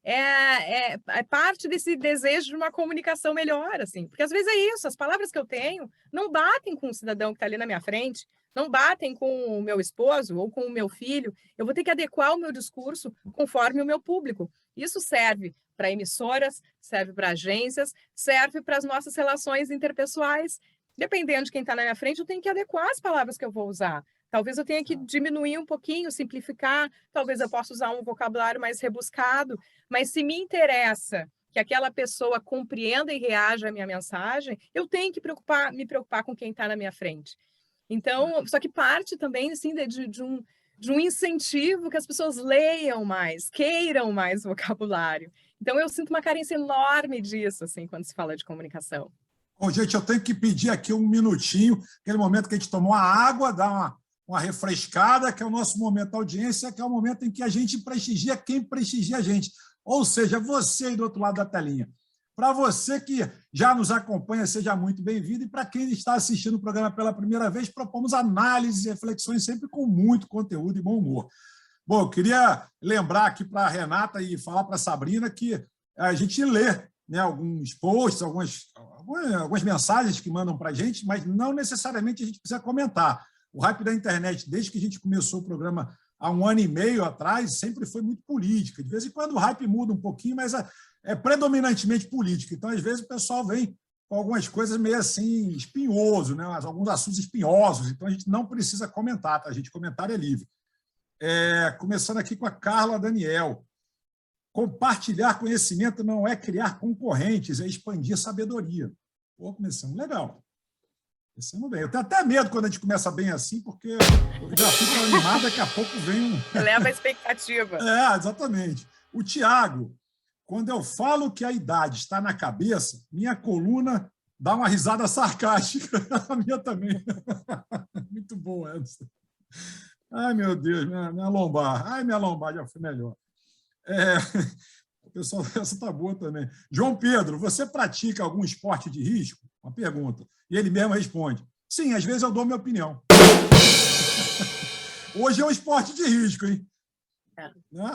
é parte desse desejo de uma comunicação melhor, assim. Porque às vezes é isso, as palavras que eu tenho não batem com o cidadão que está ali na minha frente, não batem com o meu esposo ou com o meu filho. Eu vou ter que adequar o meu discurso conforme o meu público. Isso serve para emissoras, serve para agências, serve para as nossas relações interpessoais. Dependendo de quem está na minha frente, eu tenho que adequar as palavras que eu vou usar. Talvez eu tenha que diminuir um pouquinho, simplificar, talvez eu possa usar um vocabulário mais rebuscado, mas se me interessa que aquela pessoa compreenda e reaja à minha mensagem, eu tenho que me preocupar com quem está na minha frente. Então, só que parte também assim, de um incentivo que as pessoas leiam mais, queiram mais vocabulário. Então, eu sinto uma carência enorme disso, assim, quando se fala de comunicação. Bom, gente, eu tenho que pedir aqui um minutinho, aquele momento que a gente tomou a água, dá uma refrescada, que é o nosso momento da audiência, que é o momento em que a gente prestigia quem prestigia a gente. Ou seja, você aí do outro lado da telinha. Para você que já nos acompanha, seja muito bem-vindo. E para quem está assistindo o programa pela primeira vez, propomos análises e reflexões sempre com muito conteúdo e bom humor. Bom, eu queria lembrar aqui para a Renata e falar para a Sabrina que a gente lê, né, alguns posts, algumas mensagens que mandam para a gente, mas não necessariamente a gente precisa comentar. O Hype da Internet, desde que a gente começou o programa há 1 ano e meio atrás, sempre foi muito política. De vez em quando o hype muda um pouquinho, mas é predominantemente política. Então, às vezes, o pessoal vem com algumas coisas meio assim, espinhoso, né? Alguns assuntos espinhosos. Então, a gente não precisa comentar, tá? Gente, comentário é livre. Começando aqui com a Carla Daniel. Compartilhar conhecimento não é criar concorrentes, é expandir sabedoria. Pô, começando legal. Começando bem. Eu tenho até medo quando a gente começa bem assim, porque eu já fico animado, daqui a pouco vem Leva a expectativa. Exatamente. O Tiago, quando eu falo que a idade está na cabeça, minha coluna dá uma risada sarcástica. A minha também. Muito boa essa. Ai, meu Deus, minha lombar. Ai, minha lombar já foi melhor. Pessoal, essa está boa também. João Pedro, você pratica algum esporte de risco? Uma pergunta. E ele mesmo responde: sim, às vezes eu dou minha opinião. Hoje é um esporte de risco, hein?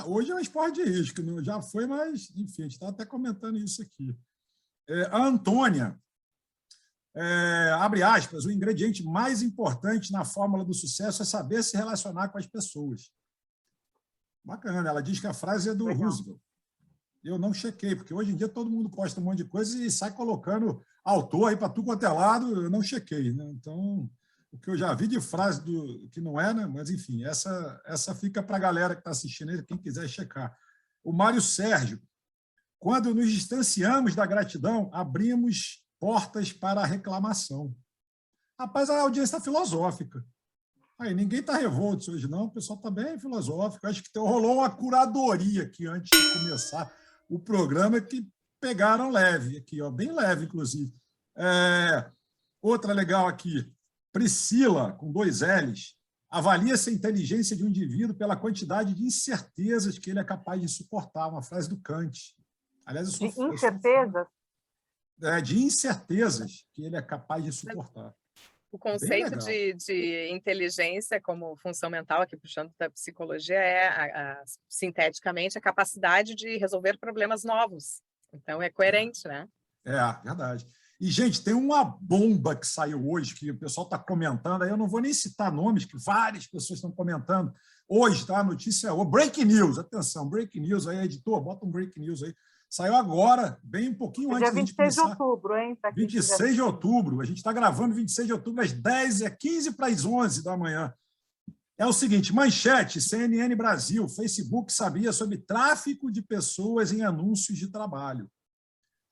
Hoje é um esporte de risco. Já foi, mas, enfim, a gente está até comentando isso aqui. A Antônia, abre aspas, o ingrediente mais importante na fórmula do sucesso é saber se relacionar com as pessoas. Bacana. Ela diz que a frase é do Roosevelt. Eu não chequei, porque hoje em dia todo mundo posta um monte de coisa e sai colocando autor aí para tudo quanto é lado, eu não chequei. Né? Então, o que eu já vi de frase que não é, né? Mas, enfim, essa fica para a galera que está assistindo aí, quem quiser checar. O Mário Sérgio, quando nos distanciamos da gratidão, abrimos portas para a reclamação. Rapaz, a audiência está filosófica. Aí, ninguém está revolto hoje, não. O pessoal está bem filosófico. Acho que rolou uma curadoria aqui antes de começar o programa que pegaram leve aqui, ó, bem leve, inclusive. Outra legal aqui. Priscila, com 2 L's, avalia-se a inteligência de um indivíduo pela quantidade de incertezas que ele é capaz de suportar. Uma frase do Kant. Aliás, de incertezas? De incertezas que ele é capaz de suportar. O conceito de inteligência como função mental, aqui puxando da psicologia, sinteticamente, a capacidade de resolver problemas novos. Então, é coerente, né? Verdade. E, gente, tem uma bomba que saiu hoje, que o pessoal está comentando, aí eu não vou nem citar nomes, que várias pessoas estão comentando. Hoje, tá? A notícia é breaking news, atenção, breaking news aí, editor, bota um breaking news aí. Saiu agora, bem um pouquinho antes da gente começar. 26 de outubro, hein? 26 de outubro. A gente está gravando 26 de outubro às 10h15 para as 11 da manhã. É o seguinte, manchete, CNN Brasil, Facebook sabia sobre tráfico de pessoas em anúncios de trabalho.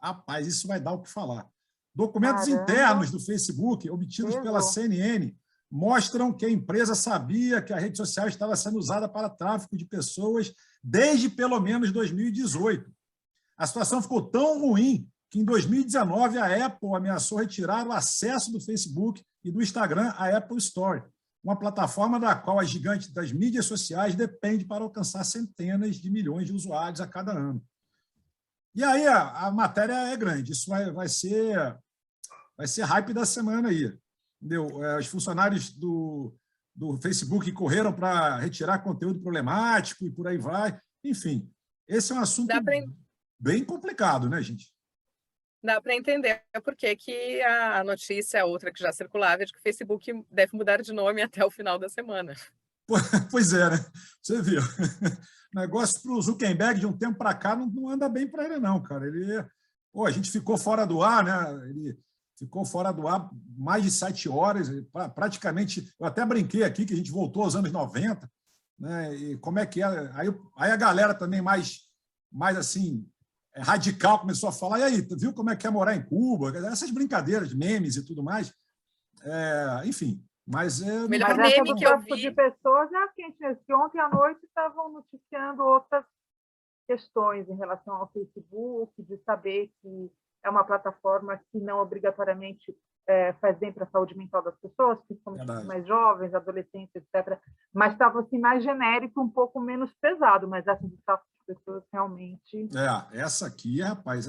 Rapaz, isso vai dar o que falar. Documentos internos do Facebook, obtidos pela CNN, mostram que a empresa sabia que a rede social estava sendo usada para tráfico de pessoas desde pelo menos 2018. A situação ficou tão ruim que, em 2019, a Apple ameaçou retirar o acesso do Facebook e do Instagram à Apple Store, uma plataforma da qual a gigante das mídias sociais depende para alcançar centenas de milhões de usuários a cada ano. E aí a matéria é grande, isso vai ser hype da semana aí. Entendeu? Os funcionários do Facebook correram para retirar conteúdo problemático e por aí vai. Enfim, esse é um assunto bem complicado, né, gente? Dá para entender por que a notícia, outra que já circulava, é de que o Facebook deve mudar de nome até o final da semana. Pois é, né? Você viu. O negócio para o Zuckerberg, de um tempo para cá, não anda bem para ele, não, cara. A gente ficou fora do ar, né? Ele ficou fora do ar mais de 7 horas, praticamente. Eu até brinquei aqui que a gente voltou aos anos 90, né? E como é que é? Aí a galera também mais assim, radical começou a falar, e aí, viu como é que é morar em Cuba? Essas brincadeiras, memes e tudo mais. Enfim, mas... O melhor meme que eu vi... de pessoas é que ontem à noite estavam noticiando outras questões em relação ao Facebook, de saber que é uma plataforma que não obrigatoriamente faz bem para a saúde mental das pessoas, principalmente mais jovens, adolescentes, etc. Mas estava assim, mais genérico, um pouco menos pesado, mas essa de tráfico de pessoas realmente... Essa aqui, rapaz,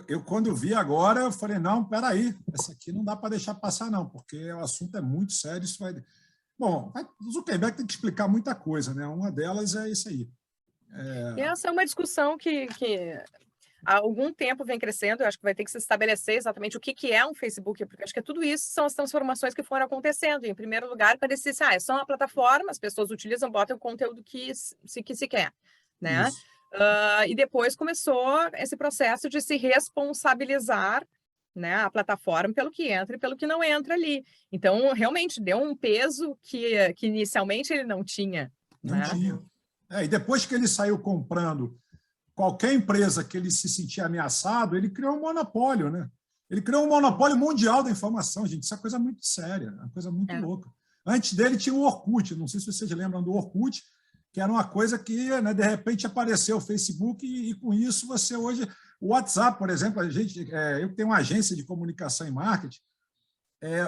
eu quando vi agora, eu falei, não, peraí, essa aqui não dá para deixar passar, não, porque o assunto é muito sério, isso vai... Bom, o Zuckerberg tem que explicar muita coisa, né? Uma delas é isso aí. E essa é uma discussão que há algum tempo vem crescendo. Eu acho que vai ter que se estabelecer exatamente o que é um Facebook, porque acho que tudo isso são as transformações que foram acontecendo. Em primeiro lugar, parecia assim, é só uma plataforma, as pessoas utilizam, botam o conteúdo que se quer, né? E depois começou esse processo de se responsabilizar, né, a plataforma pelo que entra e pelo que não entra ali. Então, realmente, deu um peso que inicialmente ele não tinha. Não né? tinha. E depois que ele saiu comprando qualquer empresa que ele se sentia ameaçado, ele criou um monopólio, né? Ele criou um monopólio mundial da informação, gente. Isso é coisa muito séria, uma coisa muito louca. Antes dele tinha o Orkut, não sei se vocês lembram do Orkut, que era uma coisa que, né, de repente, apareceu o Facebook e com isso você hoje... O WhatsApp, por exemplo, eu tenho uma agência de comunicação e marketing,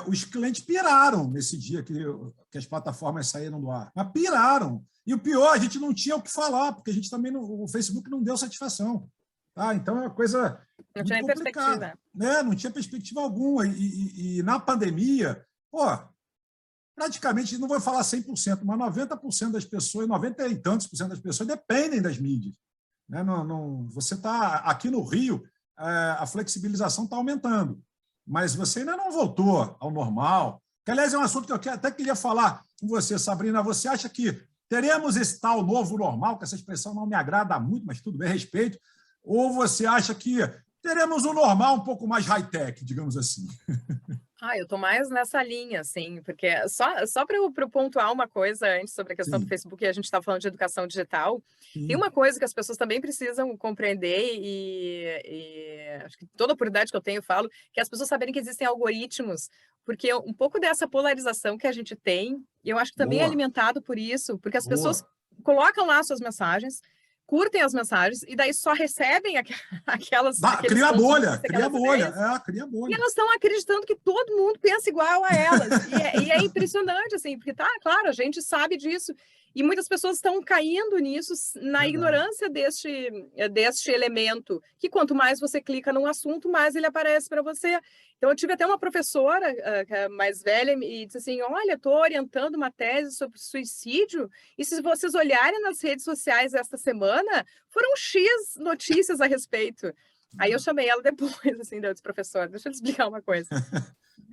os clientes piraram nesse dia que as plataformas saíram do ar. Mas piraram. E o pior, a gente não tinha o que falar, porque a gente também o Facebook não deu satisfação. Tá? Então, é uma coisa não muito tinha complicada. Perspectiva. Né? Não tinha perspectiva alguma. E na pandemia, praticamente, não vou falar 100%, mas 90% das pessoas, 90 e tantos por cento das pessoas dependem das mídias. Né? Você está aqui no Rio, a flexibilização está aumentando, mas você ainda não voltou ao normal. Que, aliás, é um assunto que eu até queria falar com você, Sabrina. Você acha que teremos esse tal novo normal, que essa expressão não me agrada muito, mas tudo bem, respeito, ou você acha que teremos um normal um pouco mais high-tech, digamos assim? Eu estou mais nessa linha, assim, porque só para eu pontuar uma coisa antes sobre a questão do Facebook, a gente estava falando de educação digital. Tem uma coisa que as pessoas também precisam compreender, e acho que toda oportunidade que eu tenho, eu falo, que as pessoas saberem que existem algoritmos, porque um pouco dessa polarização que a gente tem, eu acho que também é alimentado por isso, porque as pessoas colocam lá suas mensagens, curtem as mensagens e daí só recebem aquelas... Cria bolha. E elas estão acreditando que todo mundo pensa igual a elas. E é impressionante, assim, porque, claro, a gente sabe disso. E muitas pessoas estão caindo nisso na ignorância deste elemento, que quanto mais você clica num assunto, mais ele aparece para você. Então, eu tive até uma professora mais velha e disse assim, olha, estou orientando uma tese sobre suicídio, e se vocês olharem nas redes sociais esta semana, foram X notícias a respeito. Aí eu chamei ela depois, assim, eu disse, professora, deixa eu te explicar uma coisa.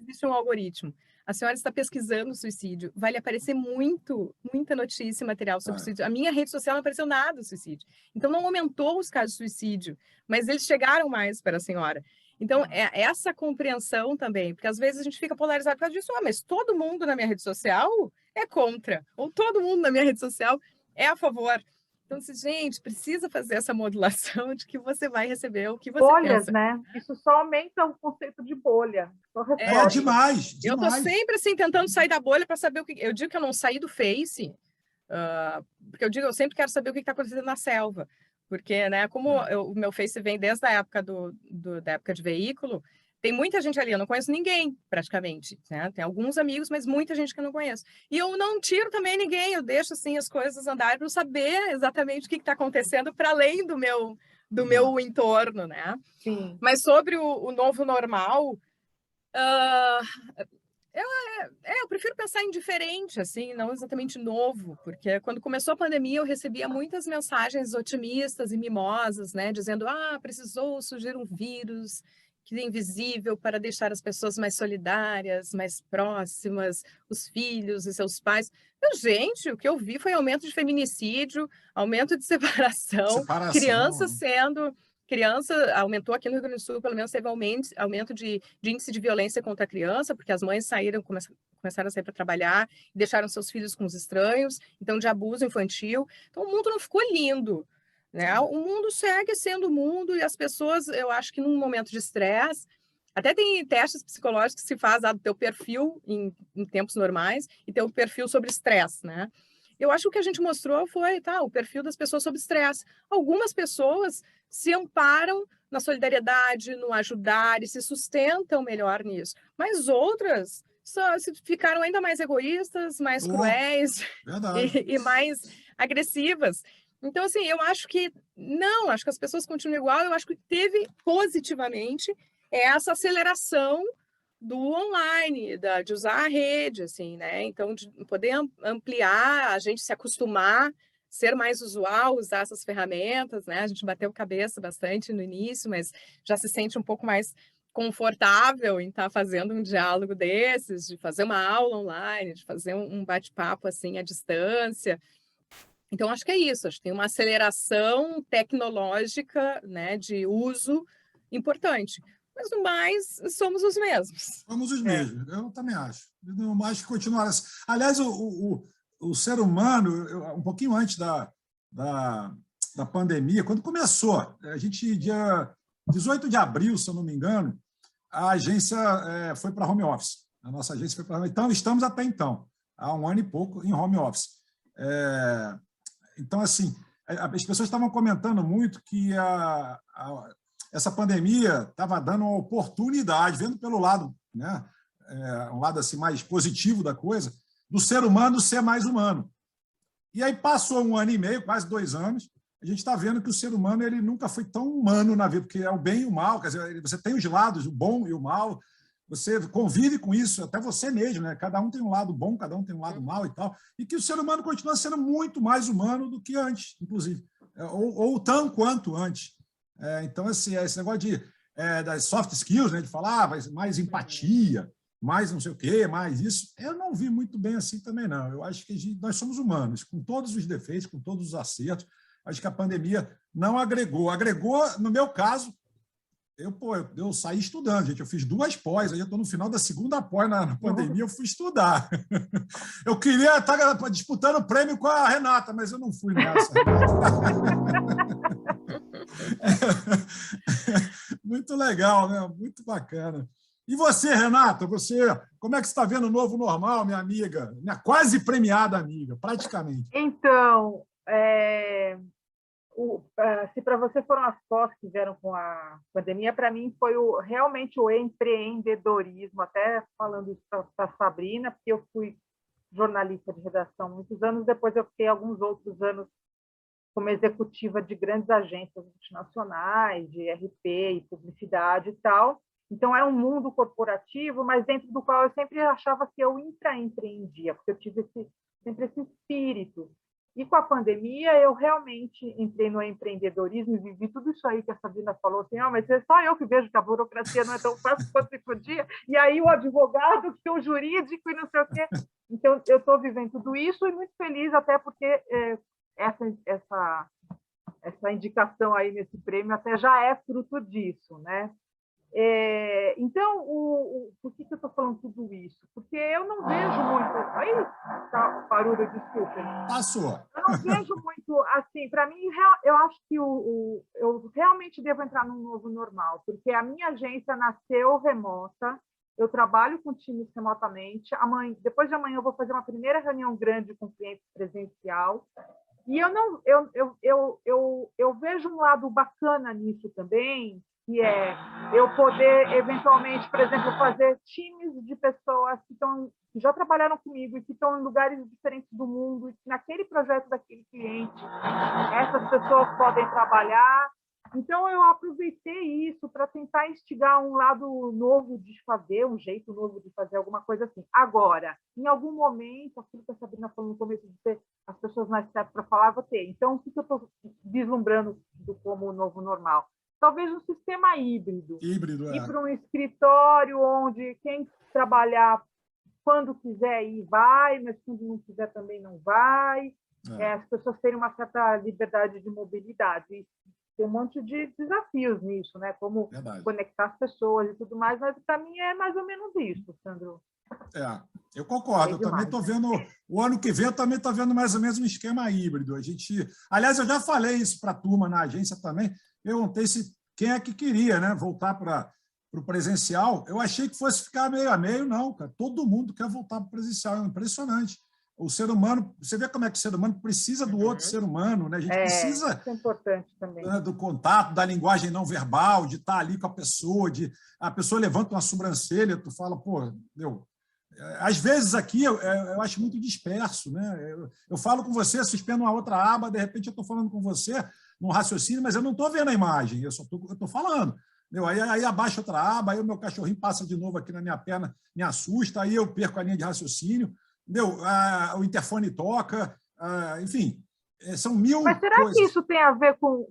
Existe um algoritmo. A senhora está pesquisando suicídio, vai lhe aparecer muita notícia e material sobre suicídio. A minha rede social não apareceu nada do suicídio. Então, não aumentou os casos de suicídio, mas eles chegaram mais para a senhora. Então, é essa compreensão também, porque às vezes a gente fica polarizado por causa disso, mas todo mundo na minha rede social é contra, ou todo mundo na minha rede social é a favor. Então, gente, precisa fazer essa modulação de que você vai receber o que você bolhas, pensa. Né? Isso só aumenta o conceito de bolha. Demais. Eu estou sempre assim, tentando sair da bolha para saber o que... Eu digo que eu não saí do Face, porque eu sempre quero saber o que está acontecendo na selva. Porque, né, como o meu Face vem desde a época da época de veículo, tem muita gente ali, eu não conheço ninguém, praticamente, né? Tem alguns amigos, mas muita gente que eu não conheço. E eu não tiro também ninguém, eu deixo, assim, as coisas andarem para saber exatamente o que está acontecendo para além do meu entorno, né? Sim. Mas sobre o novo normal, eu prefiro pensar em diferente, assim, não exatamente novo, porque quando começou a pandemia eu recebia muitas mensagens otimistas e mimosas, né? Dizendo, precisou surgir um vírus que é invisível para deixar as pessoas mais solidárias, mais próximas, os filhos e seus pais. Mas, gente, o que eu vi foi aumento de feminicídio, aumento de separação. Criança aumentou aqui no Rio Grande do Sul, pelo menos teve aumento de índice de violência contra a criança, porque as mães começaram a sair para trabalhar e deixaram seus filhos com os estranhos, então de abuso infantil. Então o mundo não ficou lindo, né? O mundo segue sendo o mundo e as pessoas, eu acho que num momento de estresse, até tem testes psicológicos que se faz do teu perfil em tempos normais e teu perfil sobre estresse, né? Eu acho que o que a gente mostrou foi o perfil das pessoas sob estresse. Algumas pessoas se amparam na solidariedade, no ajudar e se sustentam melhor nisso. Mas outras só ficaram ainda mais egoístas, mais cruéis e mais agressivas. Então, assim, eu acho que acho que as pessoas continuam igual. Eu acho que teve positivamente essa aceleração do online, de usar a rede, assim, né? Então, de poder ampliar, a gente se acostumar, ser mais usual, usar essas ferramentas, né? A gente bateu cabeça bastante no início, mas já se sente um pouco mais confortável em estar fazendo um diálogo desses, de fazer uma aula online, de fazer um bate-papo, assim, à distância. Então, acho que é isso. Acho que tem uma aceleração tecnológica, né, de uso importante. Mas, no mais, somos os mesmos. Somos os mesmos, eu também acho. Não mais que continuar. Aliás, o ser humano, um pouquinho antes da pandemia, quando começou, a gente, dia 18 de abril, se eu não me engano, a agência foi para home office. A nossa agência foi para home office. Então, estamos até então, há um ano e pouco, em home office. Então, assim, as pessoas estavam comentando muito que essa pandemia estava dando uma oportunidade, vendo pelo lado, né, um lado assim, mais positivo da coisa, do ser humano ser mais humano. E aí passou um ano e meio, quase 2 anos, a gente está vendo que o ser humano ele nunca foi tão humano na vida, porque é o bem e o mal, quer dizer, você tem os lados, o bom e o mal, você convive com isso, até você mesmo, né? Cada um tem um lado bom, cada um tem um lado mal e tal, e que o ser humano continua sendo muito mais humano do que antes, inclusive, ou tão quanto antes. Então, assim, esse negócio das soft skills, né, de falar mais empatia, mais não sei o quê, mais isso, eu não vi muito bem assim também, não. Eu acho que nós somos humanos, com todos os defeitos, com todos os acertos. Acho que a pandemia não agregou. Agregou, no meu caso, eu saí estudando, gente. Eu fiz 2 pós, aí eu estou no final da 2ª pós na pandemia, eu fui estudar. Eu queria estar disputando o prêmio com a Renata, mas eu não fui nessa. Muito legal, né? Muito bacana. E você, Renata, como é que você está vendo o novo normal, minha amiga? Minha quase premiada amiga, praticamente. Então, se para você foram as pós que vieram com a pandemia, para mim foi realmente o empreendedorismo, até falando isso para a Sabrina, porque eu fui jornalista de redação há muitos anos, depois eu fiquei alguns outros anos como executiva de grandes agências multinacionais, de RP e publicidade e tal. Então, é um mundo corporativo, mas dentro do qual eu sempre achava que eu empreendia, porque eu tive sempre esse espírito. E com a pandemia, eu realmente entrei no empreendedorismo e vivi tudo isso aí que a Sabrina falou, assim, mas é só eu que vejo que a burocracia não é tão fácil quanto se podia, e aí o advogado, que o jurídico e não sei o quê. Então, eu estou vivendo tudo isso e muito feliz, até porque essa indicação aí nesse prêmio até já é fruto disso, né? Então, por que eu estou falando tudo isso? Porque eu não vejo muito... Aí, tá, barulho, desculpa. Passou. Eu não vejo muito, assim, para mim, eu acho que eu realmente devo entrar num novo normal, porque a minha agência nasceu remota, eu trabalho com times remotamente, depois de amanhã eu vou fazer uma primeira reunião grande com clientes presencial, e eu vejo um lado bacana nisso também, que é eu poder, eventualmente, por exemplo, fazer times de pessoas que já trabalharam comigo e que estão em lugares diferentes do mundo, e que naquele projeto daquele cliente, essas pessoas podem trabalhar. Então, eu aproveitei isso para tentar instigar um lado novo de fazer, um jeito novo de fazer alguma coisa assim. Agora, em algum momento, aquilo que a Sabrina falou no começo, de ter as pessoas mais certas para falar, vou ter. Então, o que eu estou vislumbrando como o novo normal? Talvez um sistema híbrido. Ir para um escritório onde quem trabalhar quando quiser ir, vai, mas quando não quiser também não vai. As pessoas terem uma certa liberdade de mobilidade. E tem um monte de desafios nisso, né? Como conectar as pessoas e tudo mais, mas para mim é mais ou menos isso, Sandro. Eu concordo. Eu também estou vendo, o ano que vem eu também estou vendo mais ou menos um esquema híbrido. Aliás, eu já falei isso para a turma na agência também, perguntei quem é que queria, né, voltar para o presencial. Eu achei que fosse ficar meio a meio, não, cara. Todo mundo quer voltar para o presencial, é impressionante. O ser humano, você vê como é que o ser humano precisa do outro ser humano, né? A gente precisa isso é importante também. Do contato, da linguagem não verbal, de estar ali com a pessoa, a pessoa levanta uma sobrancelha, tu fala, pô, às vezes aqui eu acho muito disperso, né? Eu falo com você, suspendo uma outra aba, de repente eu estou falando com você num raciocínio, mas eu não estou vendo a imagem, eu estou falando. Aí abaixa outra aba, aí o meu cachorrinho passa de novo aqui na minha perna, me assusta, aí eu perco a linha de raciocínio, o interfone toca, enfim, são mil Mas será coisas. que isso tem a ver com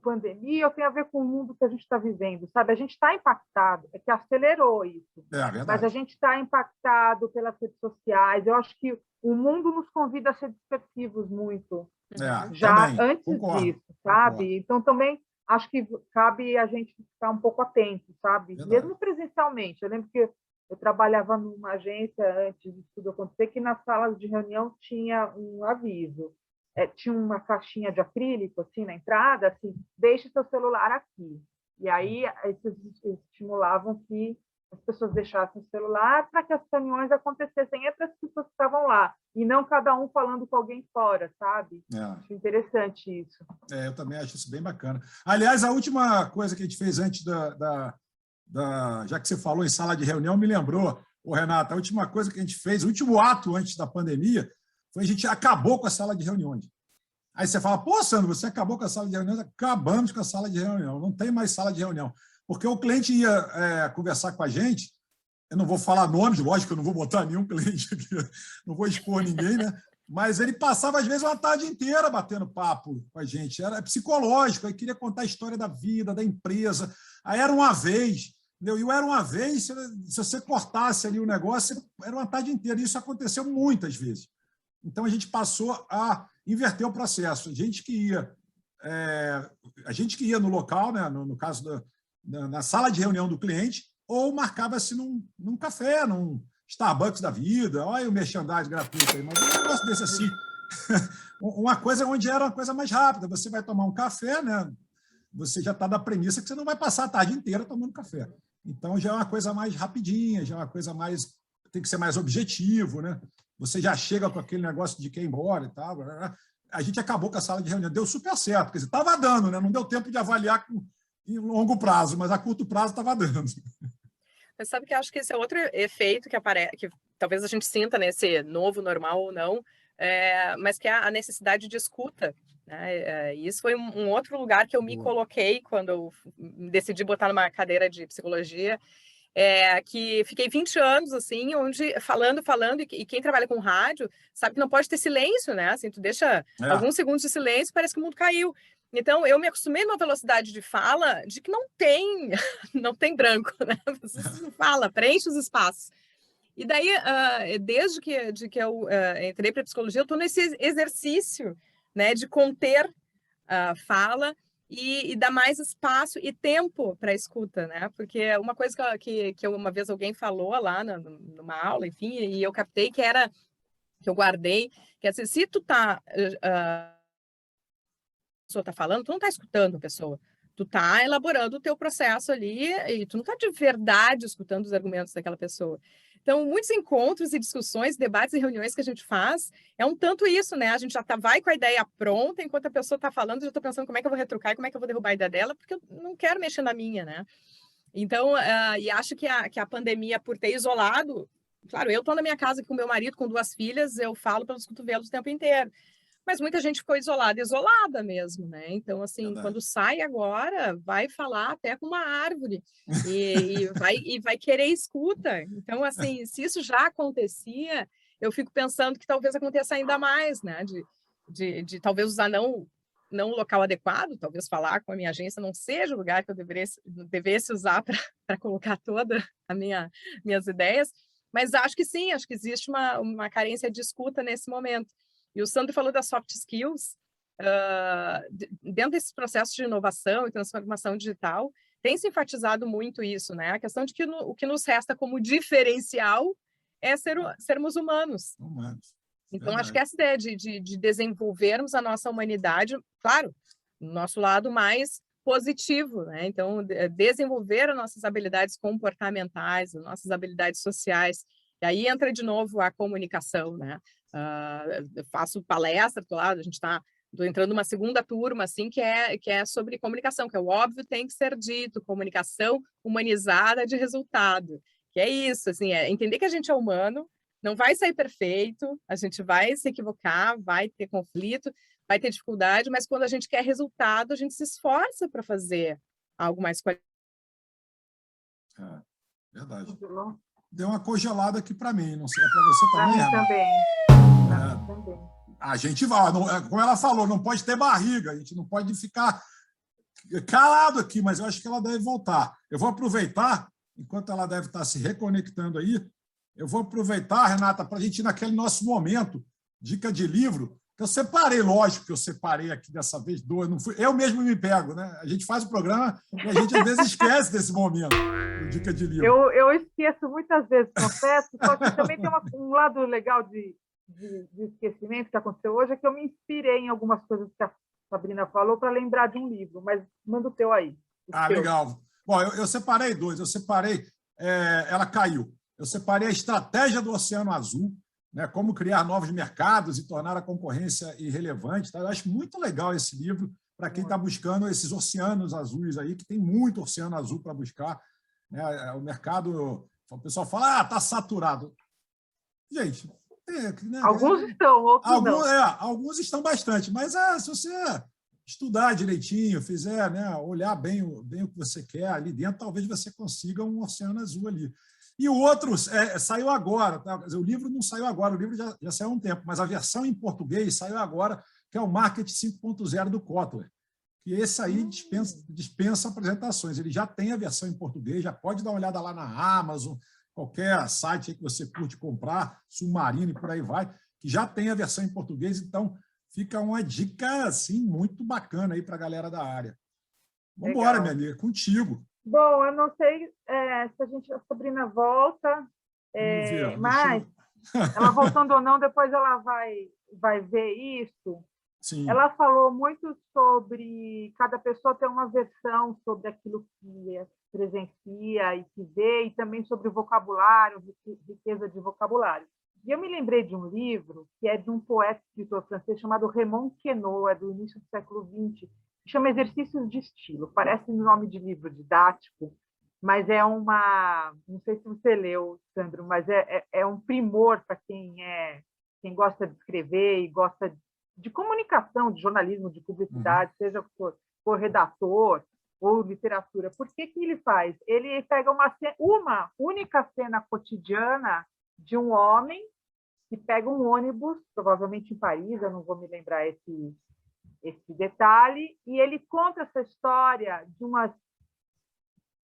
pandemia ou tem a ver com o mundo que a gente está vivendo? Sabe, a gente está impactado, é que acelerou isso. Verdade. Mas a gente está impactado pelas redes sociais. Eu acho que o mundo nos convida a ser dispersivos muito, já também, antes concordo, disso, sabe? concordo. Então, também acho que cabe a gente ficar um pouco atento, sabe? Verdade. Mesmo presencialmente. Eu lembro que eu trabalhava numa agência antes disso tudo acontecer, que nas salas de reunião tinha um aviso. Tinha uma caixinha de acrílico assim na entrada, assim, deixe seu celular aqui. E aí eles estimulavam que as pessoas deixassem o celular para que as reuniões acontecessem entre as pessoas que estavam lá, e não cada um falando com alguém fora, sabe? Acho interessante isso. Eu também acho isso bem bacana. Aliás, a última coisa que a gente fez antes já que você falou em sala de reunião, me lembrou, Renata, a última coisa que a gente fez, o último ato antes da pandemia, foi a gente acabou com a sala de reuniões. Aí você fala, pô, Sandro, você acabou com a sala de reuniões? Acabamos com a sala de reunião, não tem mais sala de reunião. Porque o cliente ia conversar com a gente, eu não vou falar nomes, lógico que eu não vou botar nenhum cliente aqui, não vou expor ninguém, né? Mas ele passava, às vezes, uma tarde inteira batendo papo com a gente. Era psicológico, aí queria contar a história da vida, da empresa. Aí era uma vez, entendeu? E era uma vez, se você cortasse ali o negócio, era uma tarde inteira. Isso aconteceu muitas vezes. Então, a gente passou a inverter o processo. A gente que ia no local, né, no caso na sala de reunião do cliente, ou marcava-se num café, num Starbucks da vida, olha o merchandising gratuito aí, mas um negócio desse assim, uma coisa onde era uma coisa mais rápida. Você vai tomar um café, né? Você já está da premissa que você não vai passar a tarde inteira tomando café. Então, já é uma coisa mais rapidinha, já é uma coisa mais... Tem que ser mais objetivo, né? Você já chega com aquele negócio de que ir embora e tal. A gente acabou com a sala de reunião, deu super certo, quer dizer, estava dando, né? Não deu tempo de avaliar em longo prazo, mas a curto prazo estava dando. Mas sabe que eu acho que esse é outro efeito que aparece, que talvez a gente sinta nesse novo normal ou não, mas que é a necessidade de escuta. Né? E isso foi um outro lugar que eu me coloquei quando eu decidi botar numa cadeira de psicologia, que fiquei 20 anos, assim, onde falando, e quem trabalha com rádio sabe que não pode ter silêncio, né? Assim, tu deixa alguns segundos de silêncio, parece que o mundo caiu. Então, eu me acostumei numa velocidade de fala de que não tem branco, né? Você não fala, preenche os espaços. E daí, desde que eu entrei para a psicologia, eu estou nesse exercício, né, de conter a fala e dar mais espaço e tempo para a escuta, né? Porque uma coisa que uma vez alguém falou lá numa aula, enfim, e eu captei que eu guardei, que é assim, se tu tá... pessoa está falando, tu não está escutando a pessoa, tu está elaborando o teu processo ali e tu não está de verdade escutando os argumentos daquela pessoa. Então, muitos encontros e discussões, debates e reuniões que a gente faz, é um tanto isso, né? A gente já vai com a ideia pronta, enquanto a pessoa está falando, eu já estou pensando como é que eu vou retrucar e como é que eu vou derrubar a ideia dela, porque eu não quero mexer na minha, né? Então, e acho que a pandemia, por ter isolado, claro, eu estou na minha casa aqui com meu marido, com 2 filhas, eu falo pelos cotovelos o tempo inteiro. Mas muita gente ficou isolada mesmo, né? Então, assim, verdade, quando sai agora, vai falar até com uma árvore e vai querer escuta. Então, assim, se isso já acontecia, eu fico pensando que talvez aconteça ainda mais, né? De talvez usar não o local adequado, talvez falar com a minha agência não seja o lugar que eu devesse usar para colocar todas as minhas ideias, mas acho que sim, acho que existe uma carência de escuta nesse momento. E o Sandro falou das soft skills, dentro desses processos de inovação e transformação digital, tem se enfatizado muito isso, né? A questão de que o que nos resta como diferencial é sermos humanos. Então, acho que essa ideia de desenvolvermos a nossa humanidade, claro, no nosso lado mais positivo, né? Então, desenvolver as nossas habilidades comportamentais, as nossas habilidades sociais. E aí entra de novo a comunicação, né? Eu faço palestra, claro, a gente está entrando numa segunda turma, assim, que é sobre comunicação, que é o óbvio tem que ser dito, comunicação humanizada de resultado, que é isso, assim, entender que a gente é humano, não vai sair perfeito, a gente vai se equivocar, vai ter conflito, vai ter dificuldade, mas quando a gente quer resultado, a gente se esforça para fazer algo mais qualificado. Verdade. Deu uma congelada aqui para mim, não sei, é para você Para também? mim Renato? também. A gente vai, como ela falou, não pode ter barriga, a gente não pode ficar calado aqui, mas eu acho que ela deve voltar. Eu vou aproveitar, enquanto ela deve estar se reconectando aí, eu vou aproveitar, Renata, para a gente ir naquele nosso momento, dica de livro, que eu separei, lógico que eu separei aqui dessa vez, eu mesmo me pego, né? A gente faz o programa e a gente às vezes esquece desse momento, dica de livro. Eu esqueço muitas vezes, confesso, só que também tem um lado legal de esquecimento que aconteceu hoje, é que eu me inspirei em algumas coisas que a Sabrina falou para lembrar de um livro, mas manda o teu aí. Legal. Bom, eu separei dois. Ela caiu. Eu separei a Estratégia do Oceano Azul, né, como criar novos mercados e tornar a concorrência irrelevante. Tá? Eu acho muito legal esse livro para quem está buscando esses oceanos azuis aí, que tem muito oceano azul para buscar. Né? O mercado, o pessoal fala, está saturado. Gente, alguns estão, outros não. Alguns estão bastante, mas se você estudar direitinho, fizer, né, olhar bem o que você quer ali dentro, talvez você consiga um oceano azul ali. E o outro saiu agora, tá? O livro não saiu agora, o livro já saiu há um tempo, mas a versão em português saiu agora, que é o Marketing 5.0 do Kotler. E esse aí dispensa apresentações. Ele já tem a versão em português, já pode dar uma olhada lá na Amazon, qualquer site que você curte comprar, Submarino e por aí vai, que já tem a versão em português, então fica uma dica assim, muito bacana aí para a galera da área. Vamos embora, minha amiga, contigo. Bom, eu não sei se a Sabrina volta, mas ela voltando ou não, depois ela vai ver isso. Sim. Ela falou muito sobre cada pessoa ter uma versão sobre aquilo que presencia e que vê, e também sobre o vocabulário, riqueza de vocabulário. E eu me lembrei de um livro que é de um poeta escritor francês chamado Raymond Queneau, do início do século XX, que chama Exercícios de Estilo. Parece nome de livro didático, mas é uma... Não sei se você leu, Sandro, mas é um primor para quem gosta de escrever e gosta de comunicação, de jornalismo, de publicidade, seja por redator ou literatura. Por que ele faz? Ele pega uma única cena cotidiana de um homem que pega um ônibus, provavelmente em Paris, eu não vou me lembrar esse detalhe, e ele conta essa história de umas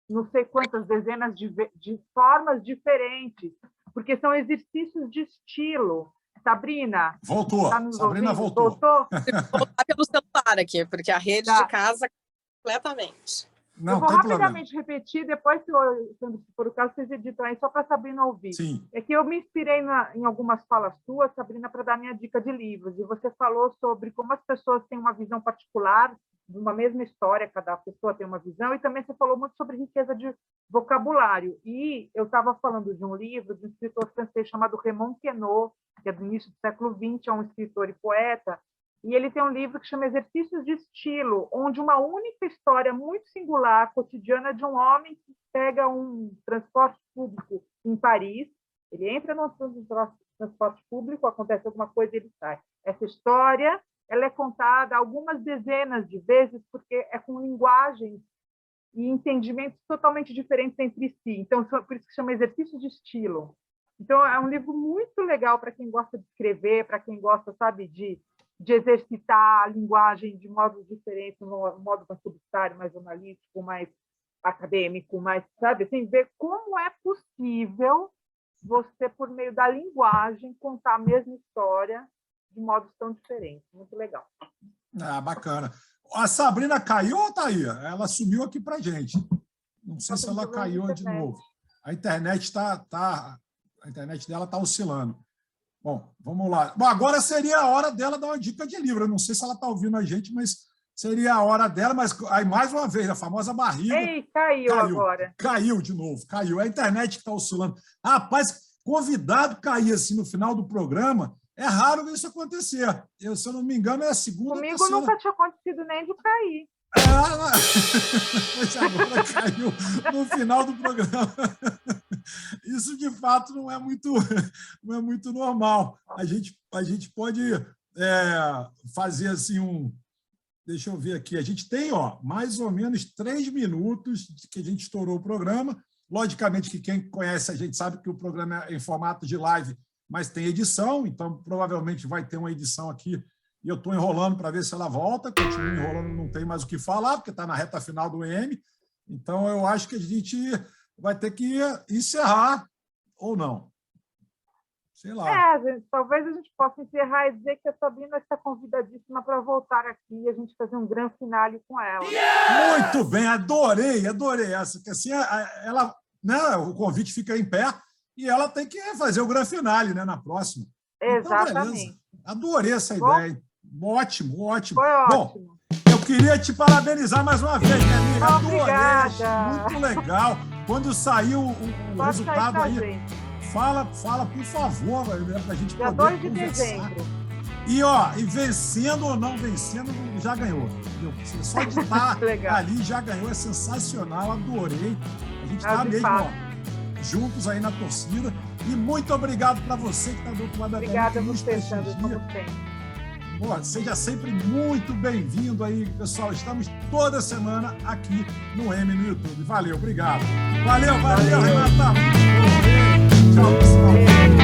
não sei quantas dezenas de formas diferentes, porque são exercícios de estilo. Sabrina? Voltou. Tá Sabrina voltou. Vou voltar pelo celular aqui, porque a rede de casa completamente. Não, eu vou rapidamente repetir, depois, se for o caso, vocês editam aí, só para a Sabrina ouvir. Sim. É que eu me inspirei em algumas falas suas, Sabrina, para dar minha dica de livros. E você falou sobre como as pessoas têm uma visão particular de uma mesma história, cada pessoa tem uma visão, e também você falou muito sobre riqueza de vocabulário. E eu estava falando de um livro de um escritor francês chamado Raymond Queneau, que é do início do século XX, é um escritor e poeta, e ele tem um livro que chama Exercícios de Estilo, onde uma única história muito singular, cotidiana, de um homem que pega um transporte público em Paris, ele entra no transporte público, acontece alguma coisa e ele sai. Essa história ela é contada algumas dezenas de vezes, porque é com linguagens e entendimentos totalmente diferentes entre si. Então, por isso que chama Exercício de Estilo. Então, é um livro muito legal para quem gosta de escrever, para quem gosta, sabe, de exercitar a linguagem de modos diferentes, um modo mais publicitário, mais analítico, mais acadêmico, mais, sabe, assim, ver como é possível você, por meio da linguagem, contar a mesma história de modos tão diferentes. Muito legal. Bacana. A Sabrina caiu ou está aí? Ela sumiu aqui para a gente. Não sei se ela caiu de novo. A internet a internet dela está oscilando. Bom, vamos lá. Bom, agora seria a hora dela dar uma dica de livro. Eu não sei se ela está ouvindo a gente, mas seria a hora dela. Mas aí, mais uma vez, a famosa barriga. Ei, caiu agora. Caiu de novo, caiu. É a internet que está oscilando. Rapaz, convidado cair assim no final do programa, é raro ver isso acontecer. Se eu não me engano, é a segunda. Comigo nunca tinha acontecido nem de cair. Mas agora caiu no final do programa. Isso, de fato, não é muito normal. A gente pode fazer assim Deixa eu ver aqui. A gente tem mais ou menos 3 minutos que a gente estourou o programa. Logicamente que quem conhece a gente sabe que o programa é em formato de live, mas tem edição, então provavelmente vai ter uma edição aqui e eu estou enrolando para ver se ela volta, continuo enrolando, não tem mais o que falar, porque está na reta final do EM, então eu acho que a gente vai ter que encerrar ou não. Sei lá. Talvez a gente possa encerrar e dizer que a Sabina está convidadíssima para voltar aqui e a gente fazer um grande finale com ela. Muito bem, adorei essa. Que assim, ela, né, o convite fica em pé e ela tem que fazer o grande finale, né, na próxima. Exatamente. Então, adorei essa ideia. Ótimo, ótimo. Foi ótimo. Bom, eu queria te parabenizar mais uma vez, minha amiga. Obrigada. Muito legal. Quando saiu o resultado aí, fala, por favor, para a gente dia poder 2 de conversar. dezembro. E vencendo ou não vencendo, já ganhou. Entendeu? Só de estar ali já ganhou, é sensacional, adorei. A gente está mesmo juntos aí na torcida. E muito obrigado para você que está do outro lado da tela. Obrigada a você, Sandro, como sempre. Seja sempre muito bem-vindo aí, pessoal. Estamos toda semana aqui no M no YouTube. Valeu, obrigado. Valeu, Renata. Tchau, pessoal.